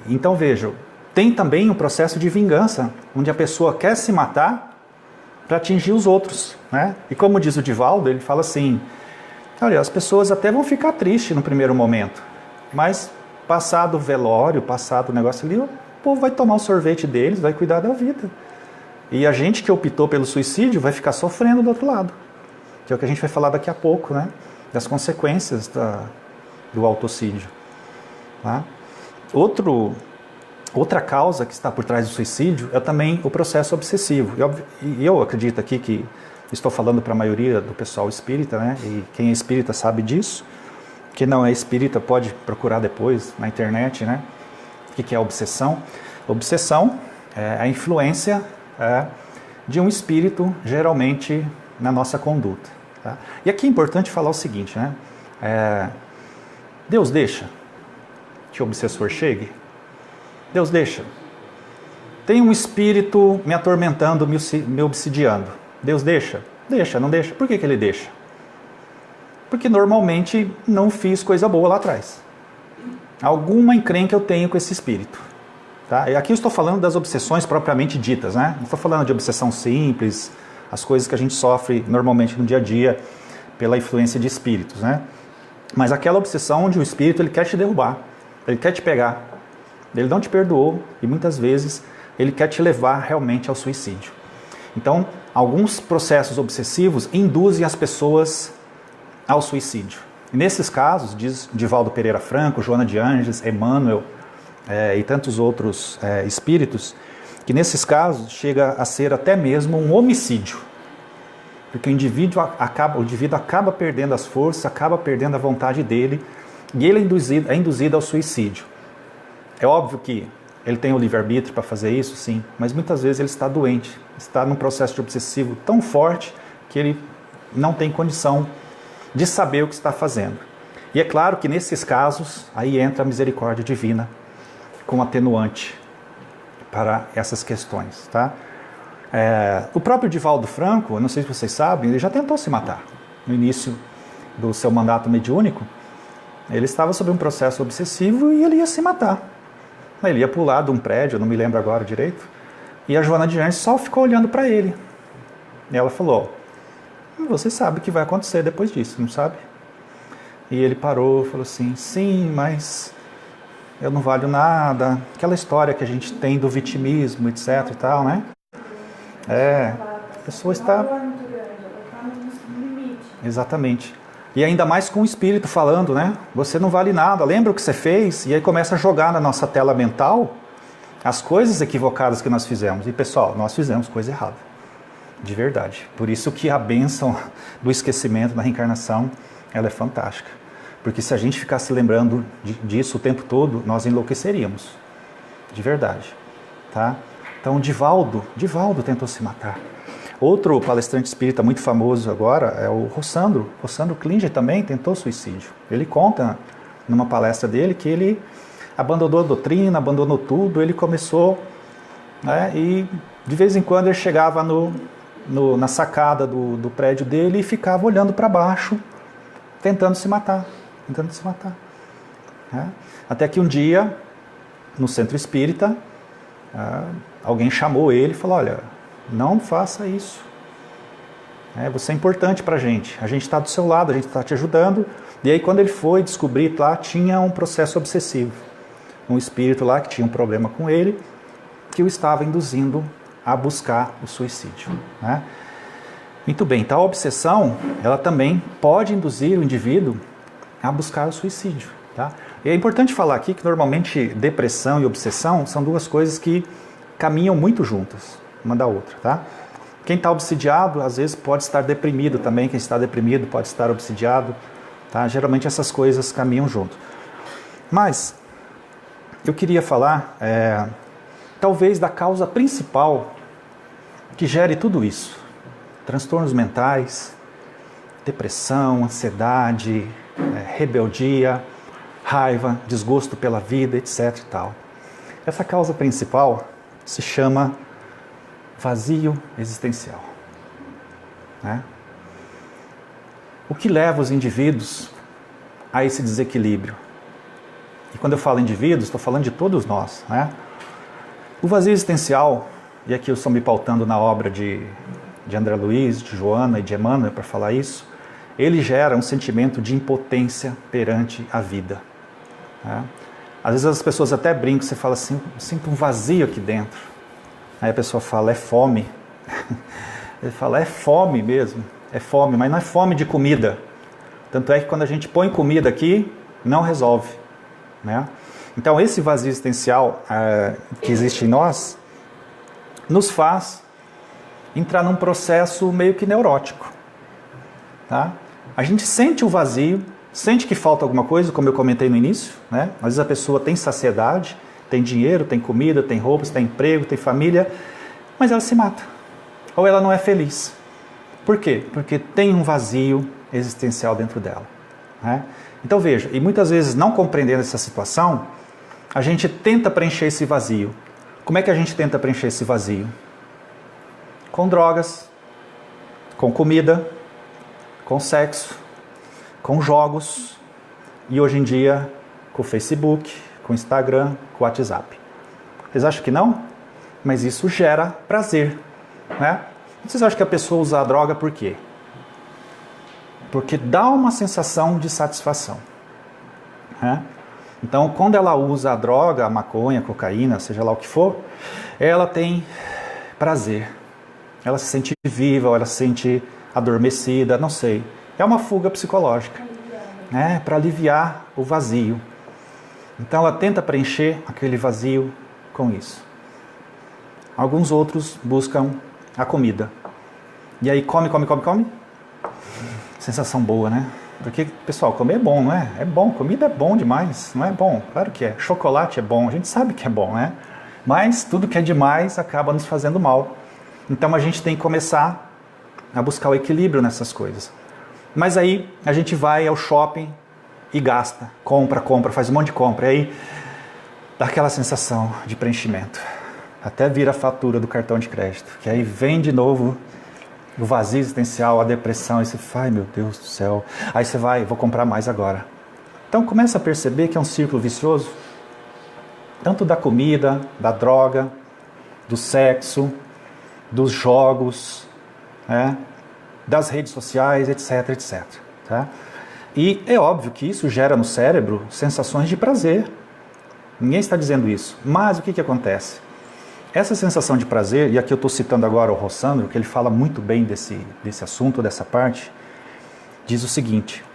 Então vejam, tem também um processo de vingança, onde a pessoa quer se matar para atingir os outros, né? E como diz o Divaldo, ele fala assim, olha, as pessoas até vão ficar tristes no primeiro momento, mas passado o velório, passado o negócio ali, o povo vai tomar o sorvete deles, vai cuidar da vida. E a gente que optou pelo suicídio vai ficar sofrendo do outro lado, que é o que a gente vai falar daqui a pouco, né? Das consequências do autocídio. Tá? Outra causa que está por trás do suicídio é também o processo obsessivo. E eu acredito aqui que estou falando para a maioria do pessoal espírita, né? E quem é espírita sabe disso. Quem não é espírita pode procurar depois na internet, né? O que é a obsessão? Obsessão é a influência de um espírito, geralmente, na nossa conduta. Tá? E aqui é importante falar o seguinte, né? Deus deixa que o obsessor chegue? Deus deixa. Tem um espírito me atormentando, me obsidiando. Deus deixa? Deixa, não deixa? Por que ele deixa? Porque normalmente não fiz coisa boa lá atrás. Alguma encrenca eu tenho com esse espírito. Tá? E aqui eu estou falando das obsessões propriamente ditas, né? Não estou falando de obsessão simples, as coisas que a gente sofre normalmente no dia a dia pela influência de espíritos, né? Mas aquela obsessão onde o espírito ele quer te derrubar, ele quer te pegar, ele não te perdoou e muitas vezes ele quer te levar realmente ao suicídio. Então, alguns processos obsessivos induzem as pessoas ao suicídio. E nesses casos, diz Divaldo Pereira Franco, Joana de Ângeles, Emmanuel e tantos outros espíritos, que nesses casos chega a ser até mesmo um homicídio. Porque o indivíduo acaba perdendo as forças, acaba perdendo a vontade dele, e ele é induzido ao suicídio. É óbvio que ele tem o livre-arbítrio para fazer isso, sim, mas muitas vezes ele está doente, está num processo de obsessivo tão forte que ele não tem condição de saber o que está fazendo. E é claro que nesses casos, aí entra a misericórdia divina como atenuante para essas questões, tá? O próprio Divaldo Franco, não sei se vocês sabem, ele já tentou se matar. No início do seu mandato mediúnico, ele estava sob um processo obsessivo e ele ia se matar. Ele ia pular de um prédio, não me lembro agora direito, e a Joana de Ângeles só ficou olhando para ele. E ela falou, você sabe o que vai acontecer depois disso, não sabe? E ele parou e falou assim, sim, mas eu não valho nada. Aquela história que a gente tem do vitimismo, etc e tal, né? A pessoa está... Exatamente. E ainda mais com o espírito falando, né? Você não vale nada, lembra o que você fez? E aí começa a jogar na nossa tela mental as coisas equivocadas que nós fizemos. E pessoal, nós fizemos coisa errada. De verdade. Por isso que a bênção do esquecimento da reencarnação, ela é fantástica. Porque se a gente ficasse lembrando disso o tempo todo, nós enlouqueceríamos. De verdade. Tá? Então Divaldo tentou se matar. Outro palestrante espírita muito famoso agora é o Rossandro. Rossandro Klinger também tentou suicídio. Ele conta numa palestra dele que ele abandonou a doutrina, abandonou tudo, ele começou, né, e de vez em quando ele chegava na sacada do prédio dele e ficava olhando para baixo, tentando se matar. Né? Até que um dia, no centro espírita, alguém chamou ele e falou, olha, não faça isso. Você é importante para a gente está do seu lado, a gente está te ajudando. E aí quando ele foi descobrir, lá tinha um processo obsessivo. Um espírito lá que tinha um problema com ele, que o estava induzindo a buscar o suicídio. Né? Muito bem, então a obsessão, ela também pode induzir o indivíduo a buscar o suicídio. Tá? E é importante falar aqui que normalmente depressão e obsessão são duas coisas que caminham muito juntas, uma da outra. Tá? Quem está obsidiado, às vezes pode estar deprimido também, quem está deprimido pode estar obsidiado. Tá? Geralmente essas coisas caminham junto. Mas eu queria falar, talvez, da causa principal que gere tudo isso. Transtornos mentais, depressão, ansiedade, rebeldia, raiva, desgosto pela vida, etc. e tal. Essa causa principal se chama vazio existencial. Né? O que leva os indivíduos a esse desequilíbrio? E quando eu falo indivíduos, estou falando de todos nós. Né? O vazio existencial, e aqui eu estou me pautando na obra de André Luiz, de Joana e de Emmanuel para falar isso, ele gera um sentimento de impotência perante a vida. Né? Às vezes as pessoas até brincam, você fala assim, eu sinto um vazio aqui dentro. Aí a pessoa fala, é fome. Ele fala, é fome mesmo, é fome, mas não é fome de comida. Tanto é que quando a gente põe comida aqui, não resolve. Né? Então esse vazio existencial que existe em nós, nos faz entrar num processo meio que neurótico. Tá? A gente sente o vazio, sente que falta alguma coisa, como eu comentei no início. Né? Às vezes a pessoa tem saciedade, tem dinheiro, tem comida, tem roupas, tem emprego, tem família, mas ela se mata. Ou ela não é feliz. Por quê? Porque tem um vazio existencial dentro dela. Né? Então veja, e muitas vezes não compreendendo essa situação, a gente tenta preencher esse vazio. Como é que a gente tenta preencher esse vazio? Com drogas, com comida, com sexo, com jogos e hoje em dia com o Facebook, com o Instagram, com o WhatsApp. Vocês acham que não? Mas isso gera prazer, né? Vocês acham que a pessoa usa a droga por quê? Porque dá uma sensação de satisfação, né? Então, quando ela usa a droga, a maconha, a cocaína, seja lá o que for, ela tem prazer. Ela se sente viva, ou ela se sente adormecida, não sei. É uma fuga psicológica, né? Para aliviar o vazio. Então, ela tenta preencher aquele vazio com isso. Alguns outros buscam a comida. E aí come. Sensação boa, né? Porque, pessoal, comer é bom, não é? É bom, comida é bom demais, não é bom? Claro que é. Chocolate é bom, a gente sabe que é bom, né? Mas tudo que é demais acaba nos fazendo mal. Então a gente tem que começar a buscar o equilíbrio nessas coisas. Mas aí a gente vai ao shopping e gasta, compra, faz um monte de compra. E aí dá aquela sensação de preenchimento. Até vira a fatura do cartão de crédito. Que aí vem de novo o vazio existencial, a depressão, e você fala, ai meu Deus do céu, aí você vai, vou comprar mais agora. Então começa a perceber que é um círculo vicioso, tanto da comida, da droga, do sexo, dos jogos, né, das redes sociais, etc. Tá? E é óbvio que isso gera no cérebro sensações de prazer. Ninguém está dizendo isso, mas o que acontece? Essa sensação de prazer, e aqui eu estou citando agora o Rossandro, que ele fala muito bem desse assunto, dessa parte, diz o seguinte,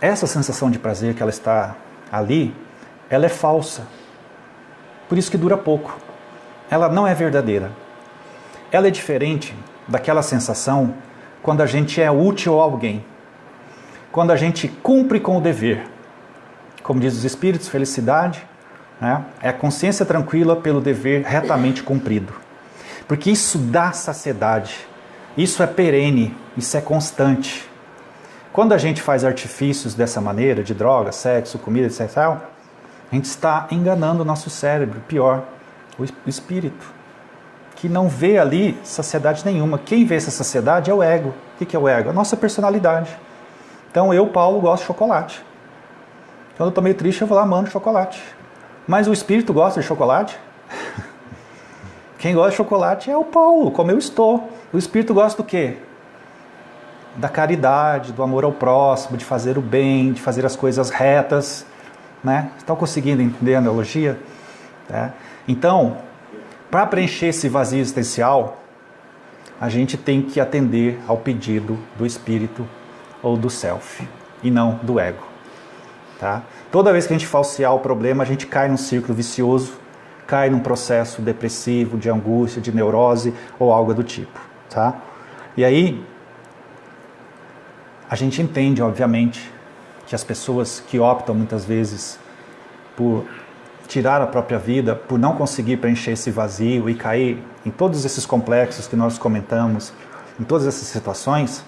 essa sensação de prazer que ela está ali, ela é falsa. Por isso que dura pouco. Ela não é verdadeira. Ela é diferente daquela sensação quando a gente é útil a alguém. Quando a gente cumpre com o dever. Como diz os Espíritos, felicidade, né? É a consciência tranquila pelo dever retamente cumprido. Porque isso dá saciedade, isso é perene, isso é constante. Quando a gente faz artifícios dessa maneira, de droga, sexo, comida, etc., a gente está enganando o nosso cérebro, pior, o espírito, que não vê ali saciedade nenhuma. Quem vê essa saciedade é o ego. O que é o ego? A nossa personalidade. Então eu, Paulo, gosto de chocolate. Quando eu estou meio triste, eu vou lá, mando chocolate. Mas o espírito gosta de chocolate? Quem gosta de chocolate é o Paulo, como eu estou. O espírito gosta do quê? Da caridade, do amor ao próximo, de fazer o bem, de fazer as coisas retas. Né? Estão conseguindo entender a analogia? Então, para preencher esse vazio existencial, a gente tem que atender ao pedido do espírito ou do self, e não do ego. Tá? Toda vez que a gente falsear o problema, a gente cai num círculo vicioso, cai num processo depressivo, de angústia, de neurose ou algo do tipo. Tá? E aí, a gente entende, obviamente, que as pessoas que optam muitas vezes por tirar a própria vida, por não conseguir preencher esse vazio e cair em todos esses complexos que nós comentamos, em todas essas situações,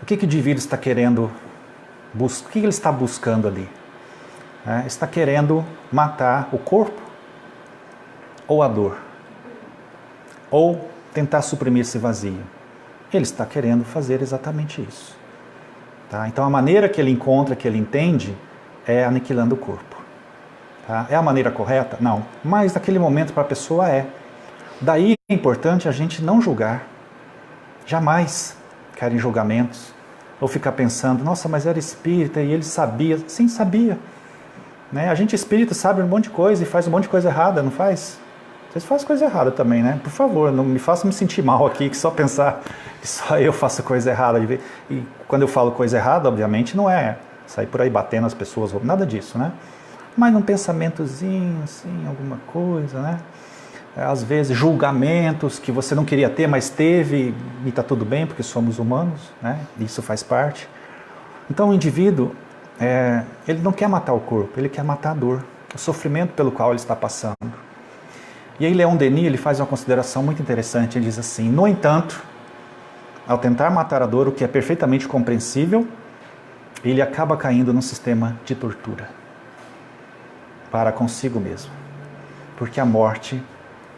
o que o indivíduo está querendo, o que ele está buscando ali? Está querendo matar o corpo ou a dor? Ou tentar suprimir esse vazio? Ele está querendo fazer exatamente isso. Tá? Então a maneira que ele encontra, que ele entende, é aniquilando o corpo. Tá? É a maneira correta? Não. Mas naquele momento para a pessoa é. Daí é importante a gente não julgar. Jamais cair em julgamentos. Ou ficar pensando, nossa, mas era espírita e ele sabia. Sim, sabia. Né? A gente espírita sabe um monte de coisa e faz um monte de coisa errada, não faz? Vocês fazem coisa errada também, né? Por favor, não me façam me sentir mal aqui, que só pensar que só eu faço coisa errada. E quando eu falo coisa errada, obviamente, não é sair por aí batendo as pessoas, nada disso, né? Mas num pensamentozinho, assim, alguma coisa, né? Às vezes julgamentos que você não queria ter, mas teve, e está tudo bem, porque somos humanos, né? Isso faz parte. Então o indivíduo, ele não quer matar o corpo, ele quer matar a dor, o sofrimento pelo qual ele está passando. E aí Leon Denis ele faz uma consideração muito interessante, ele diz assim, no entanto, ao tentar matar a dor, o que é perfeitamente compreensível, ele acaba caindo num sistema de tortura para consigo mesmo. Porque a morte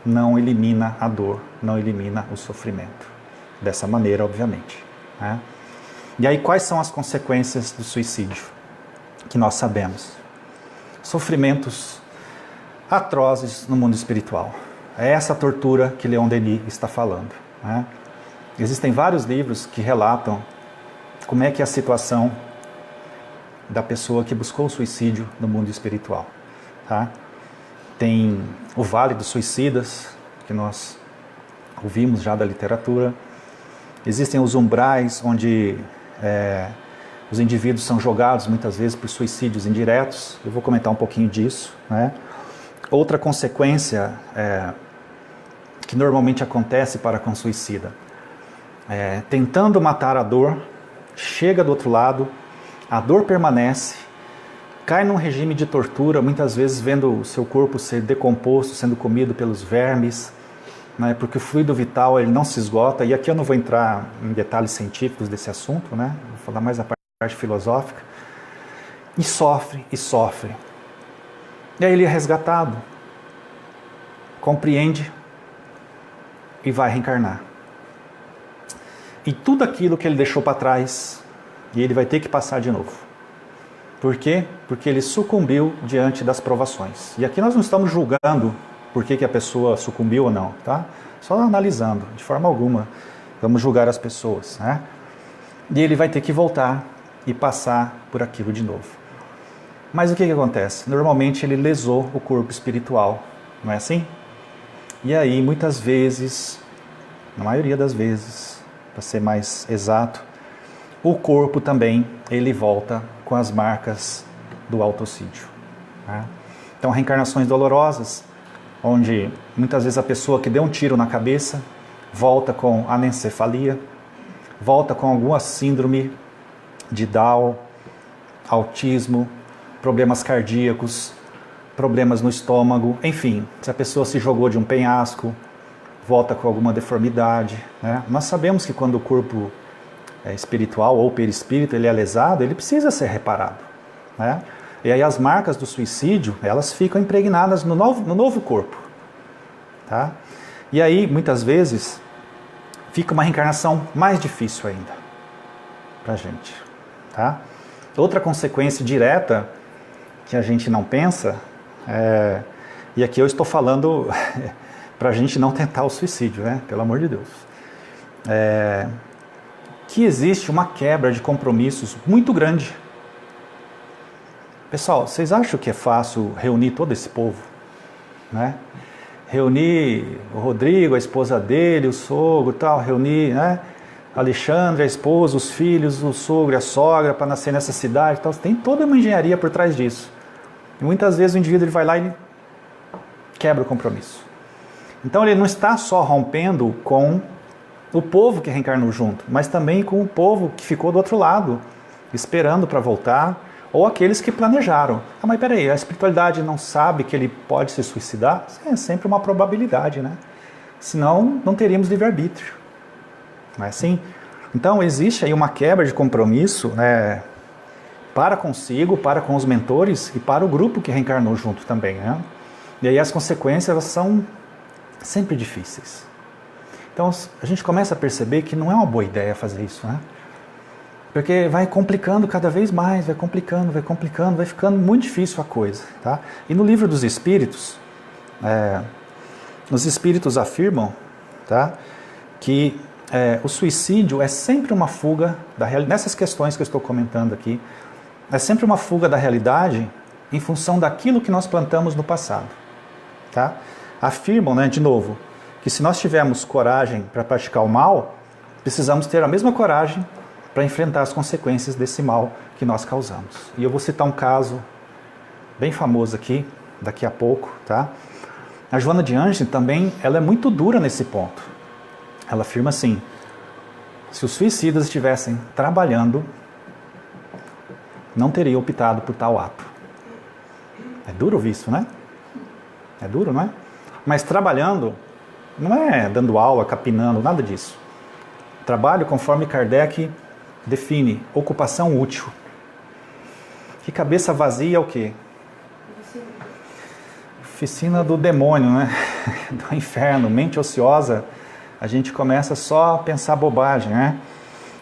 não elimina a dor, não elimina o sofrimento. Dessa maneira, obviamente. né? E aí quais são as consequências do suicídio? Que nós sabemos. Sofrimentos atrozes no mundo espiritual. É essa tortura que Leon Denis está falando, né? Existem vários livros que relatam como é que é a situação da pessoa que buscou o suicídio no mundo espiritual, tá? Tem o Vale dos Suicidas, que nós ouvimos já da literatura. Existem os umbrais, onde os indivíduos são jogados muitas vezes por suicídios indiretos. Eu vou comentar um pouquinho disso, né? Outra consequência que normalmente acontece para com o suicida, tentando matar a dor, chega do outro lado, a dor permanece, cai num regime de tortura, muitas vezes vendo o seu corpo ser decomposto, sendo comido pelos vermes, né, porque o fluido vital ele não se esgota, e aqui eu não vou entrar em detalhes científicos desse assunto, né, vou falar mais a parte filosófica, e sofre, e sofre. E aí ele é resgatado, compreende e vai reencarnar. E tudo aquilo que ele deixou para trás, e ele vai ter que passar de novo. Por quê? Porque ele sucumbiu diante das provações. E aqui nós não estamos julgando por que a pessoa sucumbiu ou não, tá? Só analisando, de forma alguma. Vamos julgar as pessoas, né? E ele vai ter que voltar e passar por aquilo de novo. Mas o que acontece? Normalmente ele lesou o corpo espiritual, não é assim? E aí, muitas vezes, na maioria das vezes, para ser mais exato, o corpo também, ele volta com as marcas do autocídio, né? Então, reencarnações dolorosas, onde muitas vezes a pessoa que deu um tiro na cabeça volta com anencefalia, volta com alguma síndrome de Down, autismo, problemas cardíacos, problemas no estômago, enfim, se a pessoa se jogou de um penhasco, volta com alguma deformidade, né? Nós sabemos que quando o corpo espiritual ou perispírito ele é lesado, ele precisa ser reparado, né? E aí as marcas do suicídio, elas ficam impregnadas no novo corpo, tá? E aí, muitas vezes, fica uma reencarnação mais difícil ainda pra gente, tá? Outra consequência direta que a gente não pensa, e aqui eu estou falando pra gente não tentar o suicídio, né? Pelo amor de Deus. Que existe uma quebra de compromissos muito grande. Pessoal, vocês acham que é fácil reunir todo esse povo, né? Reunir o Rodrigo, a esposa dele, o sogro, tal, reunir, né? Alexandre, a esposa, os filhos, o sogro e a sogra para nascer nessa cidade, tal. Tem toda uma engenharia por trás disso. E muitas vezes o indivíduo ele vai lá e quebra o compromisso. Então ele não está só rompendo com o povo que reencarnou junto, mas também com o povo que ficou do outro lado, esperando para voltar, ou aqueles que planejaram. Ah, mas peraí, a espiritualidade não sabe que ele pode se suicidar? É sempre uma probabilidade, né? Senão não teríamos livre-arbítrio. Não é assim? Então existe aí uma quebra de compromisso, né, para consigo, para com os mentores e para o grupo que reencarnou junto também, né? E aí as consequências elas são sempre difíceis. Então a gente começa a perceber que não é uma boa ideia fazer isso, né? Porque vai complicando cada vez mais, vai complicando, vai ficando muito difícil a coisa, tá? E no livro dos Espíritos, os Espíritos afirmam, tá, que o suicídio é sempre uma fuga da realidade. Nessas questões que eu estou comentando aqui, é sempre uma fuga da realidade em função daquilo que nós plantamos no passado, tá? Afirmam, né, de novo, que se nós tivermos coragem para praticar o mal, precisamos ter a mesma coragem para enfrentar as consequências desse mal que nós causamos. E eu vou citar um caso bem famoso aqui, daqui a pouco, tá? A Joana de Ângeles também, ela é muito dura nesse ponto. Ela afirma assim: se os suicidas estivessem trabalhando, não teriam optado por tal ato. É duro ouvir isso, né? É duro, não é? Mas trabalhando, não é dando aula, capinando, nada disso. Trabalho, conforme Kardec define, ocupação útil. Que cabeça vazia é o quê? Oficina do demônio, né? Do inferno, mente ociosa. A gente começa só a pensar bobagem, né?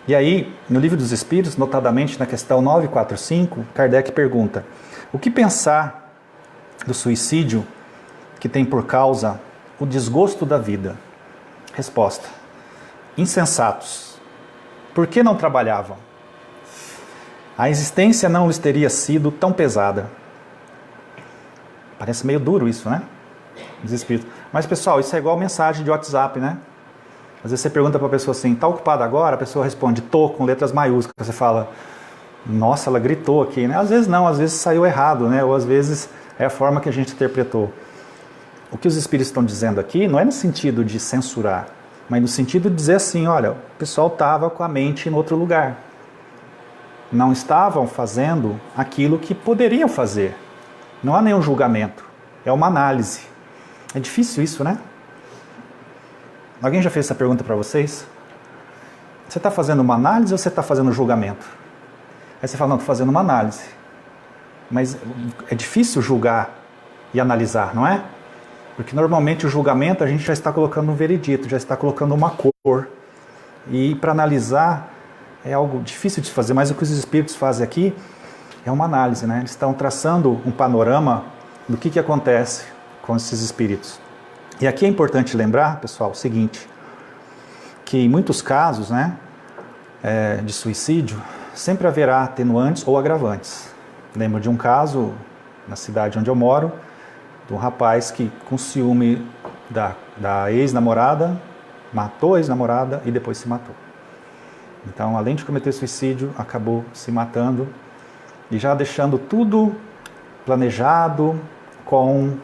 E aí, no Livro dos Espíritos, notadamente na questão 945, Kardec pergunta: o que pensar do suicídio que tem por causa o desgosto da vida? Resposta: insensatos. Por que não trabalhavam? A existência não lhes teria sido tão pesada. Parece meio duro isso, né? Dos espíritos. Mas, pessoal, isso é igual mensagem de WhatsApp, né? Às vezes você pergunta para a pessoa assim, está ocupada agora? A pessoa responde, tô, com letras maiúsculas. Você fala, nossa, ela gritou aqui, né? Às vezes não, às vezes saiu errado, né? Ou às vezes é a forma que a gente interpretou. O que os espíritos estão dizendo aqui não é no sentido de censurar, mas no sentido de dizer assim, olha, o pessoal estava com a mente em outro lugar. Não estavam fazendo aquilo que poderiam fazer. Não há nenhum julgamento, é uma análise. É difícil isso, né? Alguém já fez essa pergunta para vocês? Você está fazendo uma análise ou você está fazendo um julgamento? Aí você fala, não, estou fazendo uma análise. Mas é difícil julgar e analisar, não é? Porque normalmente o julgamento a gente já está colocando um veredito, já está colocando uma cor. E para analisar é algo difícil de fazer, mas o que os espíritos fazem aqui é uma análise, né? Eles estão traçando um panorama do que acontece com esses espíritos. E aqui é importante lembrar, pessoal, o seguinte, que em muitos casos, né, de suicídio, sempre haverá atenuantes ou agravantes. Lembro de um caso, na cidade onde eu moro, de um rapaz que, com ciúme da ex-namorada, matou a ex-namorada e depois se matou. Então, além de cometer suicídio, acabou se matando e já deixando tudo planejado com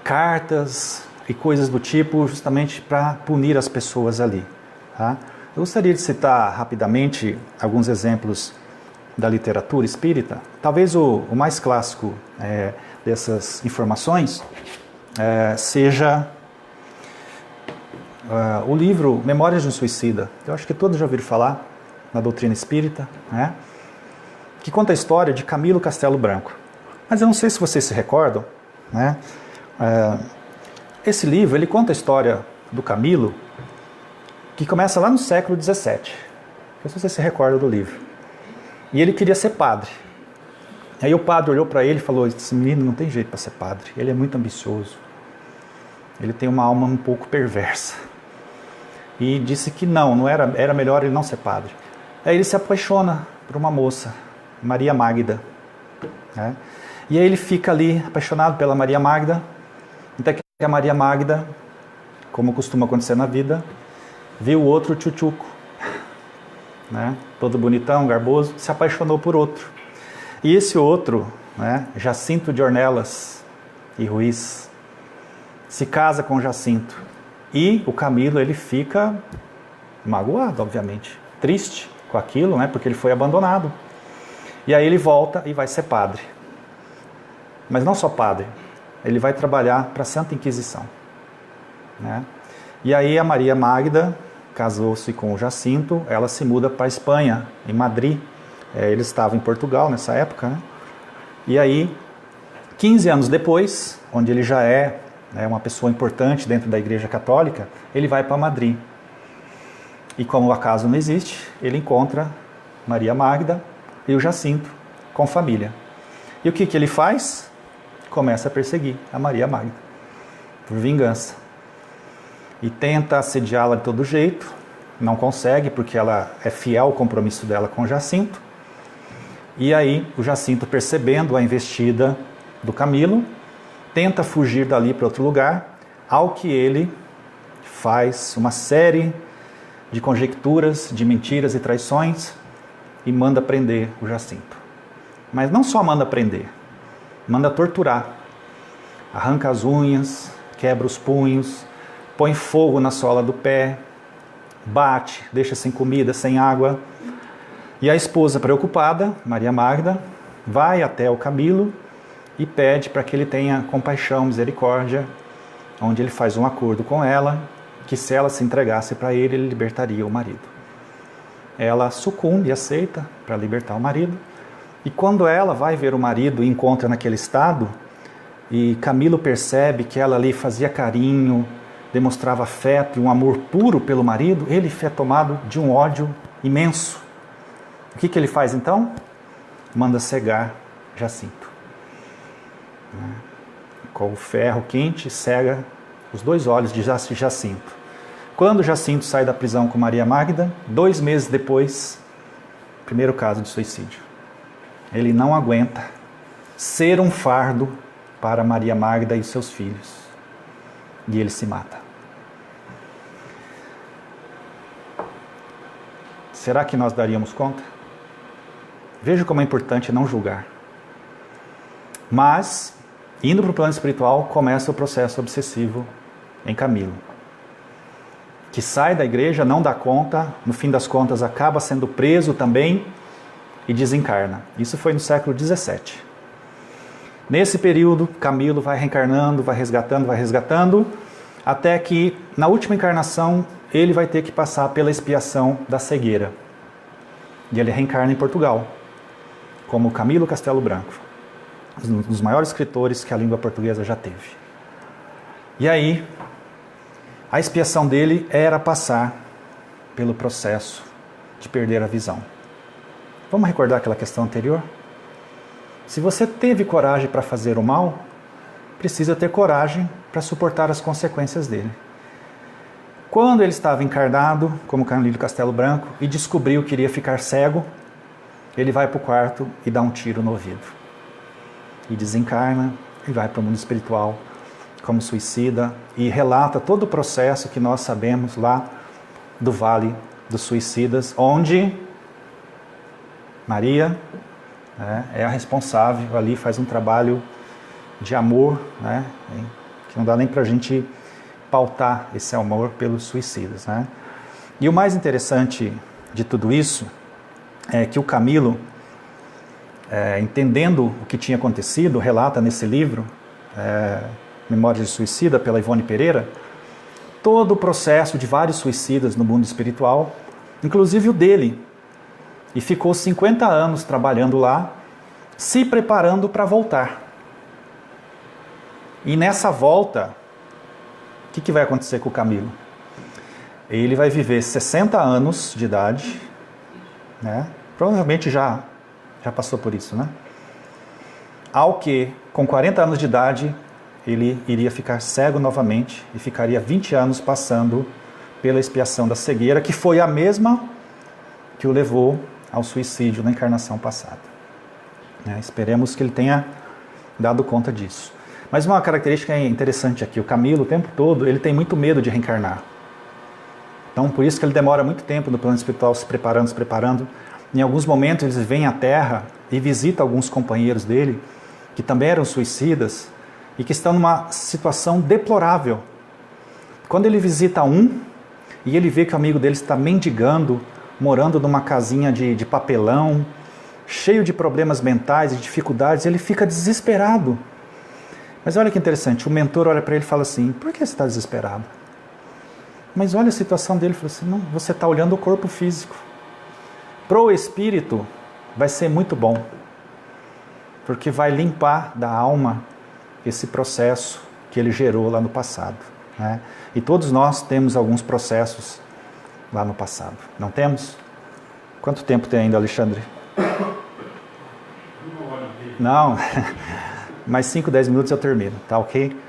cartas e coisas do tipo, justamente para punir as pessoas ali. Tá? Eu gostaria de citar rapidamente alguns exemplos da literatura espírita. Talvez o mais clássico dessas informações seja o livro Memórias de um Suicida. Eu acho que todos já ouviram falar na doutrina espírita, né? Que conta a história de Camilo Castelo Branco. Mas eu não sei se vocês se recordam, né? Esse livro, ele conta a história do Camilo, que começa lá no século XVII. Não sei se você se recorda do livro. E ele queria ser padre. Aí o padre olhou para ele e falou, esse menino não tem jeito para ser padre, ele é muito ambicioso. Ele tem uma alma um pouco perversa. E disse que era melhor ele não ser padre. Aí ele se apaixona por uma moça, Maria Magda. Né? E aí ele fica ali apaixonado pela Maria Magda, até que a Maria Magda, como costuma acontecer na vida, viu o outro tchutchuco, né? Todo bonitão, garboso, se apaixonou por outro. E esse outro, né, Jacinto de Ornelas e Ruiz, se casa com Jacinto. E o Camilo, ele fica magoado, obviamente, triste com aquilo, né, porque ele foi abandonado. E aí ele volta e vai ser padre. Mas não só padre, ele vai trabalhar para a Santa Inquisição. Né? E aí a Maria Magda casou-se com o Jacinto, ela se muda para a Espanha, em Madrid. Ele estava em Portugal nessa época. Né? E aí, 15 anos depois, onde ele já é uma pessoa importante dentro da Igreja Católica, ele vai para Madrid. E como o acaso não existe, ele encontra Maria Magda e o Jacinto com família. E o que ele faz? Começa a perseguir a Maria Magda, por vingança. E tenta assediá-la de todo jeito, não consegue, porque ela é fiel ao compromisso dela com o Jacinto. E aí o Jacinto, percebendo a investida do Camilo, tenta fugir dali para outro lugar, ao que ele faz uma série de conjecturas, de mentiras e traições, e manda prender o Jacinto. Mas não só manda prender, manda torturar. Arranca as unhas, quebra os punhos, põe fogo na sola do pé, bate, deixa sem comida, sem água. E a esposa, preocupada, Maria Magda, vai até o Camilo e pede para que ele tenha compaixão, misericórdia, onde ele faz um acordo com ela, que se ela se entregasse para ele, ele libertaria o marido. Ela sucumbe e aceita para libertar o marido. E quando ela vai ver o marido e encontra naquele estado, e Camilo percebe que ela ali fazia carinho, demonstrava afeto e um amor puro pelo marido, ele é tomado de um ódio imenso. O que ele faz então? Manda cegar Jacinto. Com o ferro quente, cega os 2 olhos de Jacinto. Quando Jacinto sai da prisão com Maria Magda, 2 meses depois, primeiro caso de suicídio. Ele não aguenta ser um fardo para Maria Magda e seus filhos. E ele se mata. Será que nós daríamos conta? Veja como é importante não julgar. Mas, indo para o plano espiritual, começa o processo obsessivo em Camilo. Que sai da igreja, não dá conta, no fim das contas acaba sendo preso também e desencarna. Isso foi no século XVII. Nesse período, Camilo vai reencarnando, vai resgatando, até que, na última encarnação, ele vai ter que passar pela expiação da cegueira. E ele reencarna em Portugal, como Camilo Castelo Branco, um dos maiores escritores que a língua portuguesa já teve. E aí, a expiação dele era passar pelo processo de perder a visão. Vamos recordar aquela questão anterior? Se você teve coragem para fazer o mal, precisa ter coragem para suportar as consequências dele. Quando ele estava encarnado, como Camilo Castelo Branco, e descobriu que iria ficar cego, ele vai para o quarto e dá um tiro no ouvido. E desencarna e vai para o mundo espiritual como suicida e relata todo o processo que nós sabemos lá do Vale dos Suicidas, onde Maria é a responsável ali, faz um trabalho de amor, que não dá nem para a gente pautar esse amor pelos suicidas. E o mais interessante de tudo isso é que o Camilo, entendendo o que tinha acontecido, relata nesse livro, Memórias de Suicida, pela Ivone Pereira, todo o processo de vários suicidas no mundo espiritual, inclusive o dele, e ficou 50 anos trabalhando lá, se preparando para voltar. E nessa volta, o que vai acontecer com o Camilo? Ele vai viver 60 anos de idade, provavelmente já passou por isso, ao que, com 40 anos de idade, ele iria ficar cego novamente e ficaria 20 anos passando pela expiação da cegueira, que foi a mesma que o levou ao suicídio na encarnação passada. Esperemos que ele tenha dado conta disso. Mas uma característica interessante aqui, o Camilo, o tempo todo, ele tem muito medo de reencarnar. Então, por isso que ele demora muito tempo no plano espiritual se preparando. Em alguns momentos, ele vem à Terra e visita alguns companheiros dele, que também eram suicidas, e que estão numa situação deplorável. Quando ele visita um, e ele vê que o amigo dele está mendigando, morando numa casinha de papelão, cheio de problemas mentais e dificuldades, ele fica desesperado. Mas olha que interessante, o mentor olha para ele e fala assim: por que você está desesperado? Mas olha a situação dele, fala assim: não, você está olhando o corpo físico. Pro espírito vai ser muito bom, porque vai limpar da alma esse processo que ele gerou lá no passado. E todos nós temos alguns processos lá no passado, não temos? Quanto tempo tem ainda, Alexandre? Não, mais 5, 10 minutos eu termino, tá ok?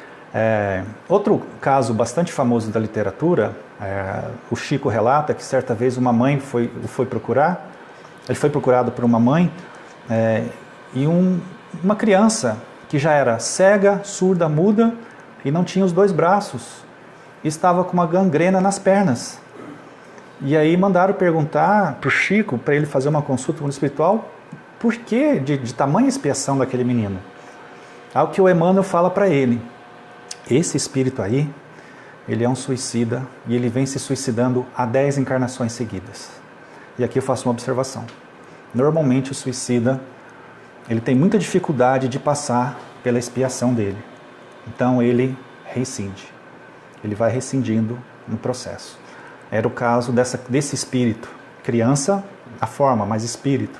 Outro caso bastante famoso da literatura, o Chico relata que certa vez uma mãe o foi procurar, ele foi procurado por uma mãe, e uma criança que já era cega, surda, muda e não tinha os 2 braços, e estava com uma gangrena nas pernas. E aí mandaram perguntar para o Chico, para ele fazer uma consulta com o espiritual, por que de tamanha expiação daquele menino. Ao que o Emmanuel fala para ele: esse espírito aí, ele é um suicida e ele vem se suicidando há 10 encarnações seguidas. E aqui eu faço uma observação. Normalmente o suicida, ele tem muita dificuldade de passar pela expiação dele. Então ele rescinde. Ele vai rescindindo no processo. Era o caso desse espírito. Criança, a forma, mas espírito.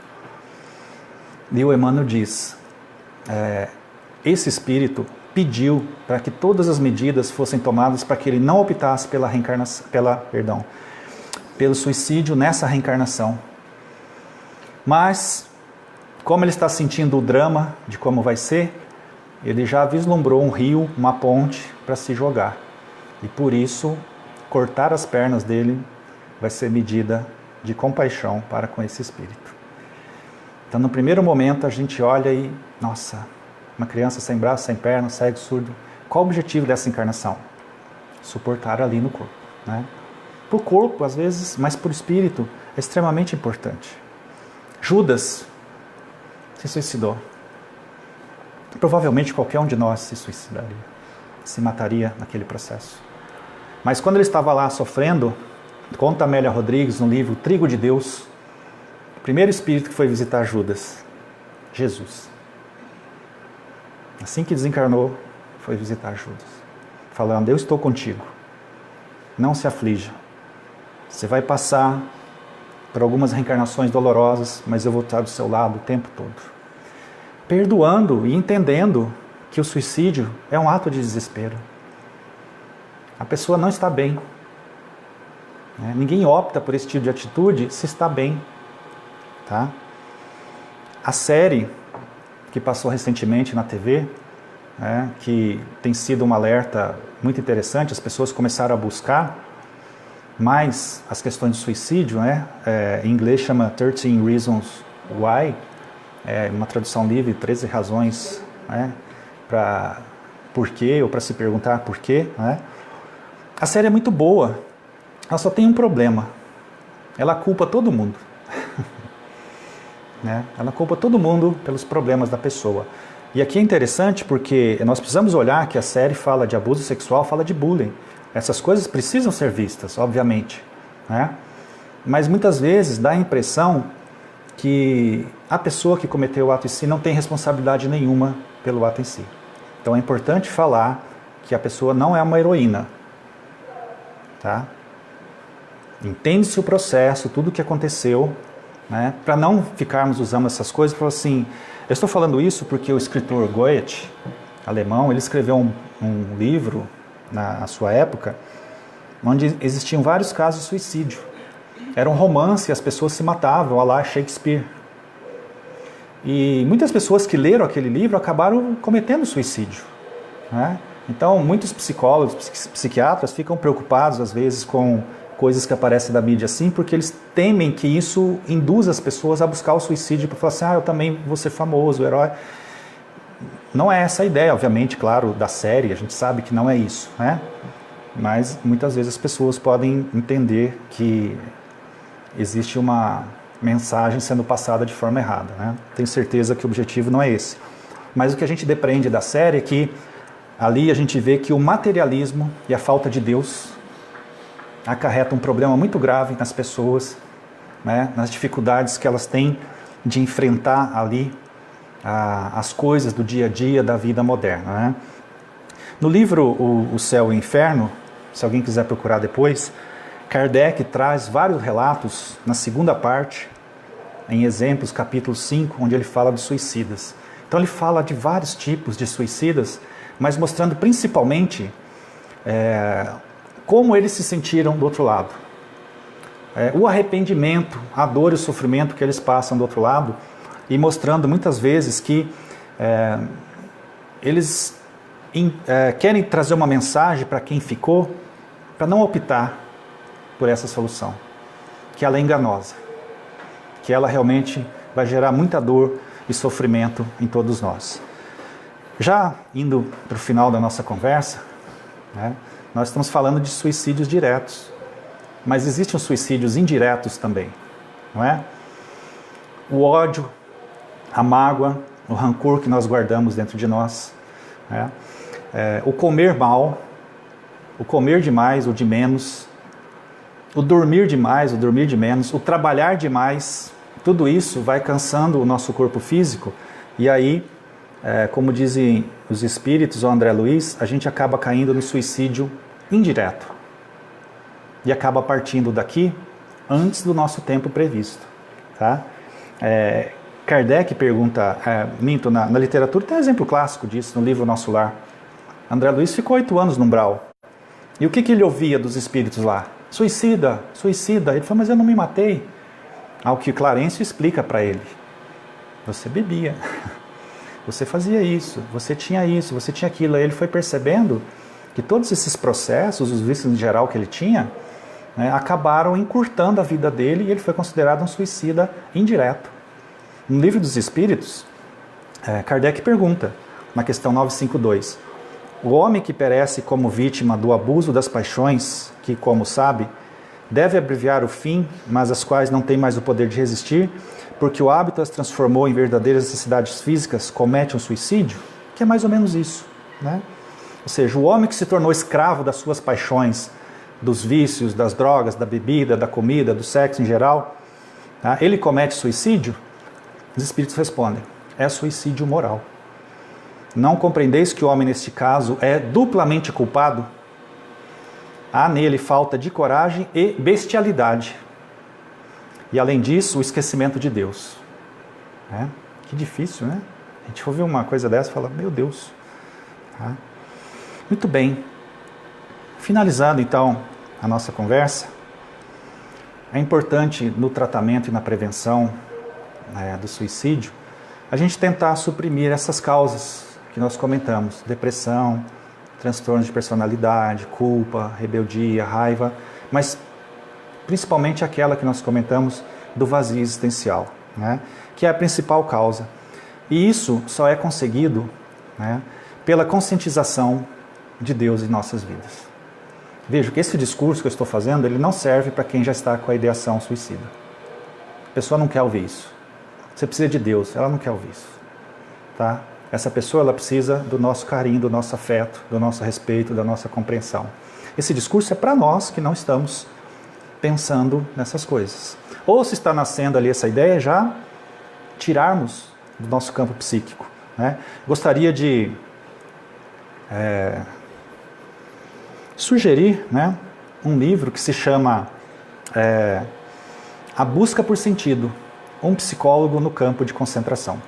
E o Emmanuel diz: esse espírito, pediu para que todas as medidas fossem tomadas para que ele não optasse pelo suicídio nessa reencarnação. Mas, como ele está sentindo o drama de como vai ser, ele já vislumbrou um rio, uma ponte para se jogar. E por isso, cortar as pernas dele vai ser medida de compaixão para com esse espírito. Então, no primeiro momento, a gente olha e, nossa, uma criança sem braço, sem perna, cego, surdo. Qual o objetivo dessa encarnação? Suportar ali no corpo, né? Para o corpo, às vezes, mas para o espírito, é extremamente importante. Judas se suicidou. Provavelmente qualquer um de nós se suicidaria, se mataria naquele processo. Mas quando ele estava lá sofrendo, conta Amélia Rodrigues no livro Trigo de Deus, o primeiro espírito que foi visitar Judas, Jesus. Assim que desencarnou, foi visitar Judas, falando: eu estou contigo, não se aflija, você vai passar por algumas reencarnações dolorosas, mas eu vou estar do seu lado o tempo todo. Perdoando e entendendo que o suicídio é um ato de desespero. A pessoa não está bem. Ninguém opta por esse tipo de atitude se está bem. Tá? A série que passou recentemente na TV, que tem sido um alerta muito interessante, as pessoas começaram a buscar mais as questões de suicídio, em inglês chama 13 Reasons Why, uma tradução livre, 13 razões para por quê, ou para se perguntar por quê. A série é muito boa, ela só tem um problema, ela culpa todo mundo. Ela culpa todo mundo pelos problemas da pessoa. E aqui é interessante porque nós precisamos olhar que a série fala de abuso sexual, fala de bullying. Essas coisas precisam ser vistas, obviamente. Mas muitas vezes dá a impressão que a pessoa que cometeu o ato em si não tem responsabilidade nenhuma pelo ato em si. Então é importante falar que a pessoa não é uma heroína. Tá? Entende-se o processo, tudo o que aconteceu, para não ficarmos usando essas coisas, para assim, eu estou falando isso porque o escritor Goethe, alemão, ele escreveu um livro na sua época, onde existiam vários casos de suicídio. Era um romance e as pessoas se matavam, a lá Shakespeare. E muitas pessoas que leram aquele livro acabaram cometendo suicídio. Então, muitos psicólogos, psiquiatras ficam preocupados, às vezes, com coisas que aparecem da mídia assim, porque eles temem que isso induza as pessoas a buscar o suicídio, para falar assim, eu também vou ser famoso, herói. Não é essa a ideia, obviamente, claro, da série, a gente sabe que não é isso, Mas, muitas vezes, as pessoas podem entender que existe uma mensagem sendo passada de forma errada, Tenho certeza que o objetivo não é esse. Mas o que a gente depreende da série é que ali a gente vê que o materialismo e a falta de Deus acarreta um problema muito grave nas pessoas, nas dificuldades que elas têm de enfrentar ali as coisas do dia a dia da vida moderna. No livro O Céu e o Inferno, se alguém quiser procurar depois, Kardec traz vários relatos na segunda parte, em Exemplos, capítulo 5, onde ele fala de suicidas. Então ele fala de vários tipos de suicidas, mas mostrando principalmente como eles se sentiram do outro lado. O arrependimento, a dor e o sofrimento que eles passam do outro lado, e mostrando muitas vezes que eles querem trazer uma mensagem para quem ficou, para não optar por essa solução, que ela é enganosa, que ela realmente vai gerar muita dor e sofrimento em todos nós. Já indo para o final da nossa conversa, nós estamos falando de suicídios diretos, mas existem os suicídios indiretos também, não é? O ódio, a mágoa, o rancor que nós guardamos dentro de nós, o comer mal, o comer demais ou de menos, o dormir demais, o dormir de menos, o trabalhar demais, tudo isso vai cansando o nosso corpo físico e aí, como dizem os espíritos, o André Luiz, a gente acaba caindo no suicídio indireto e acaba partindo daqui antes do nosso tempo previsto. Tá? Kardec pergunta, na literatura tem um exemplo clássico disso, no livro Nosso Lar, André Luiz ficou 8 anos no umbral. E o que ele ouvia dos espíritos lá? Suicida, suicida. Ele falou, mas eu não me matei. Ao que Clarencio explica para ele. Você bebia, você fazia isso, você tinha aquilo. Aí ele foi percebendo que todos esses processos, os vícios em geral que ele tinha, né, acabaram encurtando a vida dele e ele foi considerado um suicida indireto. No Livro dos Espíritos, Kardec pergunta, na questão 952, o homem que perece como vítima do abuso das paixões, que, como sabe, deve abreviar o fim, mas as quais não tem mais o poder de resistir, porque o hábito as transformou em verdadeiras necessidades físicas, comete um suicídio? Que é mais ou menos isso, né? Ou seja, o homem que se tornou escravo das suas paixões, dos vícios, das drogas, da bebida, da comida, do sexo em geral, tá? Ele comete suicídio? Os espíritos respondem, é suicídio moral. Não compreendeis que o homem, neste caso, é duplamente culpado? Há nele falta de coragem e bestialidade. E além disso, o esquecimento de Deus. Que difícil, né? A gente ouve uma coisa dessa e fala, meu Deus. Muito bem. Finalizando então a nossa conversa, é importante no tratamento e na prevenção do suicídio, a gente tentar suprimir essas causas que nós comentamos, depressão, transtornos de personalidade, culpa, rebeldia, raiva, mas principalmente aquela que nós comentamos do vazio existencial, né, que é a principal causa. E isso só é conseguido, né, pela conscientização de Deus em nossas vidas. Veja que esse discurso que eu estou fazendo, ele não serve para quem já está com a ideação suicida. A pessoa não quer ouvir isso. Você precisa de Deus, ela não quer ouvir isso. Tá? Essa pessoa, ela precisa do nosso carinho, do nosso afeto, do nosso respeito, da nossa compreensão. Esse discurso é para nós que não estamos pensando nessas coisas. Ou se está nascendo ali essa ideia, já tirarmos do nosso campo psíquico. Né? Gostaria de sugerir, né, um livro que se chama A Busca por Sentido, um psicólogo no campo de concentração.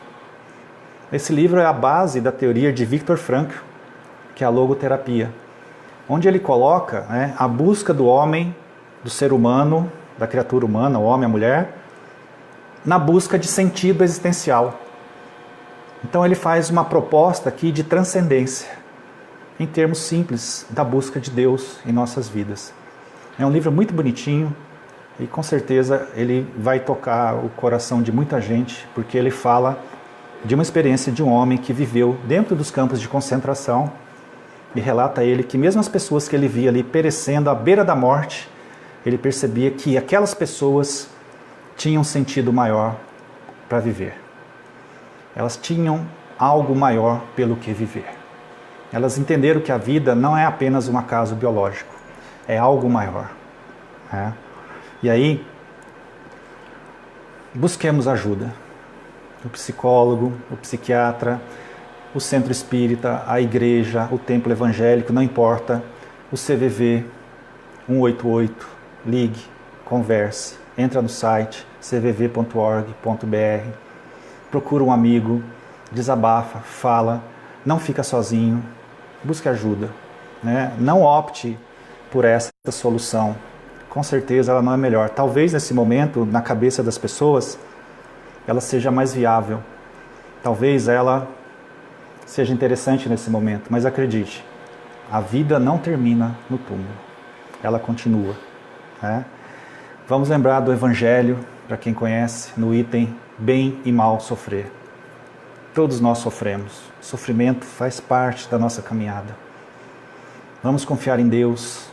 Esse livro é a base da teoria de Viktor Frankl, que é a logoterapia, onde ele coloca, né, a busca do homem, do ser humano, da criatura humana, o homem, a mulher, na busca de sentido existencial. Então ele faz uma proposta aqui de transcendência, em termos simples, da busca de Deus em nossas vidas. É um livro muito bonitinho e com certeza ele vai tocar o coração de muita gente, porque ele fala de uma experiência de um homem que viveu dentro dos campos de concentração e relata ele que mesmo as pessoas que ele via ali perecendo à beira da morte, ele percebia que aquelas pessoas tinham um sentido maior para viver. Elas tinham algo maior pelo que viver. Elas entenderam que a vida não é apenas um acaso biológico, é algo maior. Né? E aí, busquemos ajuda. O psicólogo, o psiquiatra, o centro espírita, a igreja, o templo evangélico, não importa. O CVV, 188, ligue, converse, entra no site cvv.org.br, procura um amigo, desabafa, fala, não fica sozinho, busque ajuda. Né? Não opte por essa solução. Com certeza ela não é melhor. Talvez nesse momento, na cabeça das pessoas, ela seja mais viável. Talvez ela seja interessante nesse momento, mas acredite, a vida não termina no túmulo. Ela continua. Né? Vamos lembrar do Evangelho, para quem conhece, no item bem e mal sofrer. Todos nós sofremos. O sofrimento faz parte da nossa caminhada. Vamos confiar em Deus.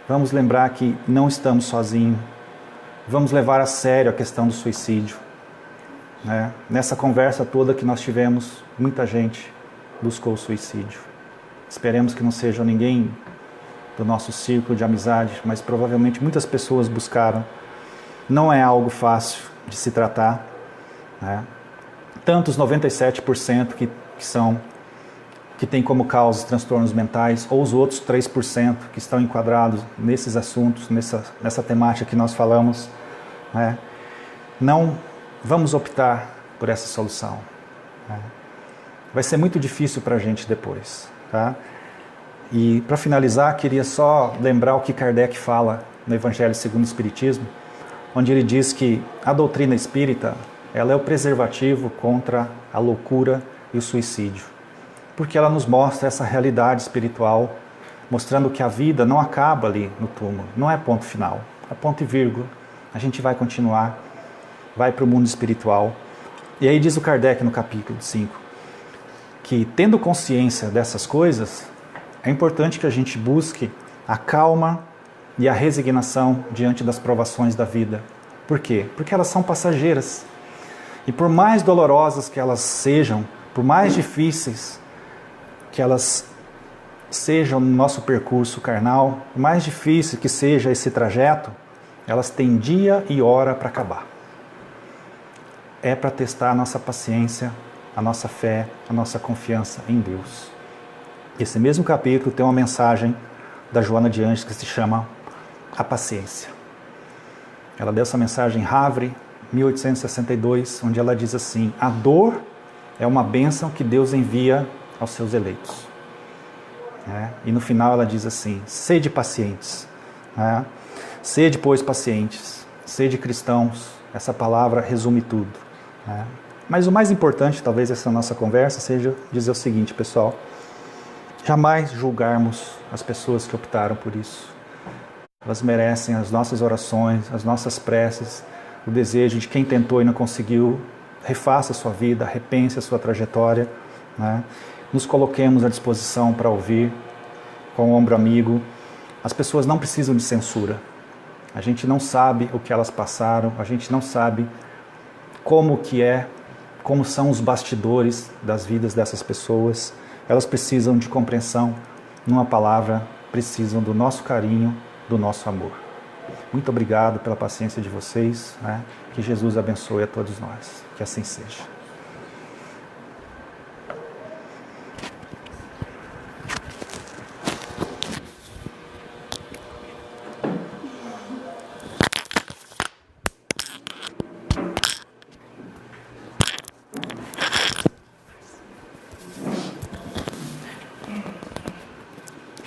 Vamos lembrar que não estamos sozinhos. Vamos levar a sério a questão do suicídio. Né? Nessa conversa toda que nós tivemos, muita gente buscou o suicídio. Esperemos que não seja ninguém do nosso círculo de amizade, mas provavelmente muitas pessoas buscaram. Não é algo fácil de se tratar. Né? Tanto os 97% que têm como causa transtornos mentais, ou os outros 3% que estão enquadrados nesses assuntos, nessa temática que nós falamos, né? Não vamos optar por essa solução. Né? Vai ser muito difícil para a gente depois. Tá? E para finalizar, queria só lembrar o que Kardec fala no Evangelho segundo o Espiritismo, onde ele diz que a doutrina espírita, ela é o preservativo contra a loucura e o suicídio, porque ela nos mostra essa realidade espiritual, mostrando que a vida não acaba ali no túmulo, não é ponto final, é ponto e vírgula. A gente vai continuar, vai para o mundo espiritual. E aí diz o Kardec no capítulo 5, que tendo consciência dessas coisas, é importante que a gente busque a calma e a resignação diante das provações da vida. Por quê? Porque elas são passageiras. E por mais dolorosas que elas sejam, por mais difíceis que elas sejam no nosso percurso carnal, por mais difícil que seja esse trajeto, elas têm dia e hora para acabar. É para testar a nossa paciência, a nossa fé, a nossa confiança em Deus. Esse mesmo capítulo tem uma mensagem da Joana de Ângeles que se chama A Paciência. Ela deu essa mensagem em Havre, 1862, onde ela diz assim: a dor é uma bênção que Deus envia aos seus eleitos. E no final ela diz assim: sede pacientes. Sede, pois, pacientes. Sede cristãos. Essa palavra resume tudo. Mas o mais importante, talvez, essa nossa conversa seja dizer o seguinte, pessoal: jamais julgarmos as pessoas que optaram por isso. Elas merecem as nossas orações, as nossas preces, o desejo de quem tentou e não conseguiu. Refaça a sua vida, repense a sua trajetória. Nos coloquemos à disposição para ouvir, com o ombro amigo. As pessoas não precisam de censura. A gente não sabe o que elas passaram, a gente não sabe como são os bastidores das vidas dessas pessoas. Elas precisam de compreensão, numa palavra, precisam do nosso carinho, do nosso amor. Muito obrigado pela paciência de vocês, que Jesus abençoe a todos nós, que assim seja.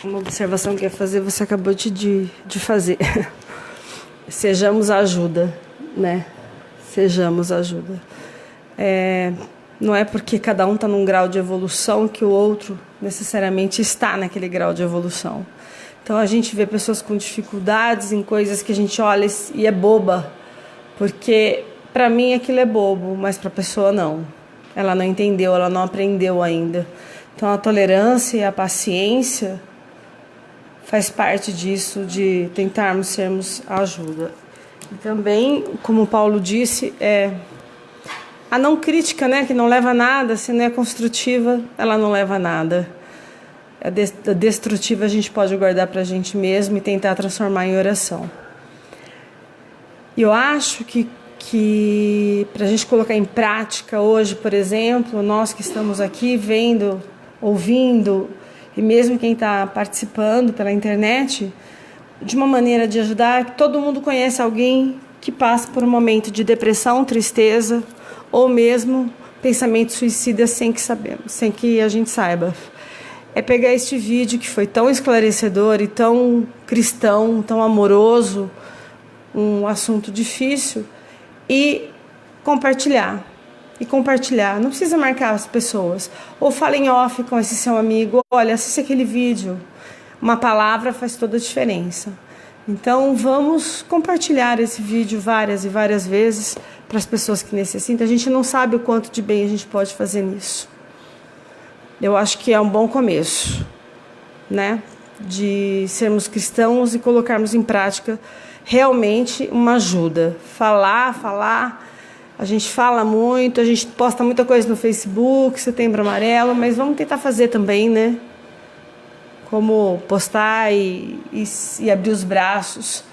Uma observação que eu ia fazer, você acabou de fazer. Sejamos ajuda, né? Sejamos ajuda. Não é porque cada um está num grau de evolução que o outro necessariamente está naquele grau de evolução. Então a gente vê pessoas com dificuldades em coisas que a gente olha e é boba, porque para mim aquilo é bobo, mas para a pessoa não. Ela não entendeu, ela não aprendeu ainda. Então a tolerância e a paciência faz parte disso, de tentarmos sermos ajuda. E também, como Paulo disse, a não crítica, né, que não leva a nada, se não é construtiva, ela não leva a nada. A destrutiva a gente pode guardar para a gente mesmo e tentar transformar em oração. E eu acho que para a gente colocar em prática hoje, por exemplo, nós que estamos aqui vendo, ouvindo, e mesmo quem está participando pela internet, de uma maneira de ajudar, que todo mundo conhece alguém que passa por um momento de depressão, tristeza, ou mesmo pensamento suicida sem que a gente saiba. É pegar este vídeo que foi tão esclarecedor e tão cristão, tão amoroso, um assunto difícil, e compartilhar. Não precisa marcar as pessoas. Ou fala em off com esse seu amigo: olha, assiste aquele vídeo. Uma palavra faz toda a diferença. Então vamos compartilhar esse vídeo várias e várias vezes para as pessoas que necessitam. A gente não sabe o quanto de bem a gente pode fazer nisso. Eu acho que é um bom começo, né? De sermos cristãos e colocarmos em prática realmente uma ajuda. Falar. A gente fala muito, a gente posta muita coisa no Facebook, Setembro Amarelo, mas vamos tentar fazer também, né? Como postar e abrir os braços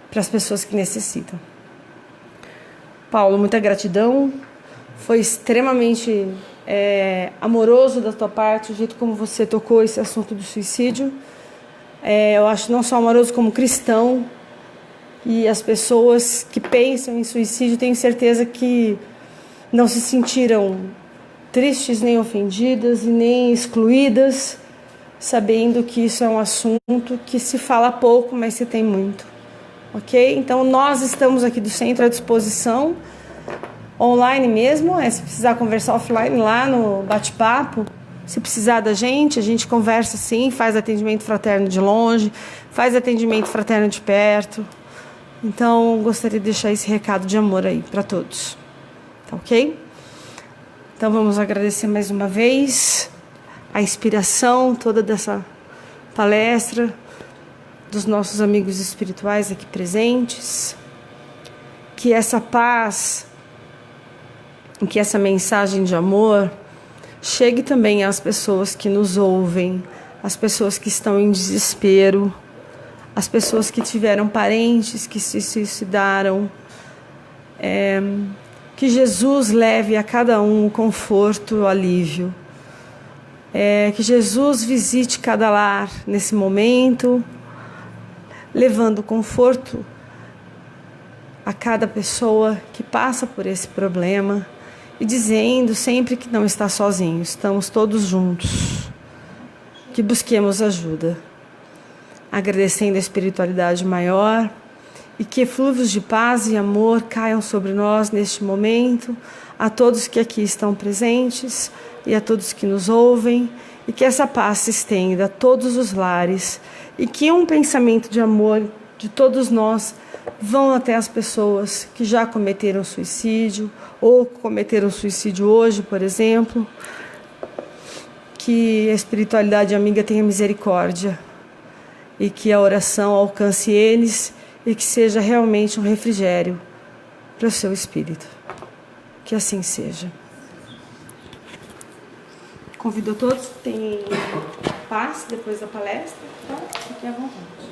para as pessoas que necessitam. Paulo, muita gratidão. Foi extremamente amoroso da tua parte, o jeito como você tocou esse assunto do suicídio. Eu acho não só amoroso como cristão. E as pessoas que pensam em suicídio, tenho certeza que não se sentiram tristes, nem ofendidas e nem excluídas, sabendo que isso é um assunto que se fala pouco, mas se tem muito. Ok? Então, nós estamos aqui do centro à disposição, online mesmo, se precisar conversar offline lá no bate-papo, se precisar da gente, a gente conversa sim, faz atendimento fraterno de longe, faz atendimento fraterno de perto. Então, gostaria de deixar esse recado de amor aí para todos. Tá ok? Então, vamos agradecer mais uma vez a inspiração toda dessa palestra, dos nossos amigos espirituais aqui presentes. Que essa paz, que essa mensagem de amor chegue também às pessoas que nos ouvem, às pessoas que estão em desespero, às pessoas que tiveram parentes que se suicidaram. Que Jesus leve a cada um o conforto, o alívio. Que Jesus visite cada lar nesse momento, levando conforto a cada pessoa que passa por esse problema e dizendo sempre que não está sozinho, estamos todos juntos, que busquemos ajuda, agradecendo a espiritualidade maior e que flúvios de paz e amor caiam sobre nós neste momento, a todos que aqui estão presentes e a todos que nos ouvem, e que essa paz se estenda a todos os lares e que um pensamento de amor de todos nós vão até as pessoas que já cometeram suicídio ou cometeram suicídio hoje, por exemplo. Que a espiritualidade amiga tenha misericórdia e que a oração alcance eles e que seja realmente um refrigério para o seu espírito. Que assim seja. Convido a todos, tem paz depois da palestra, então fiquem à vontade.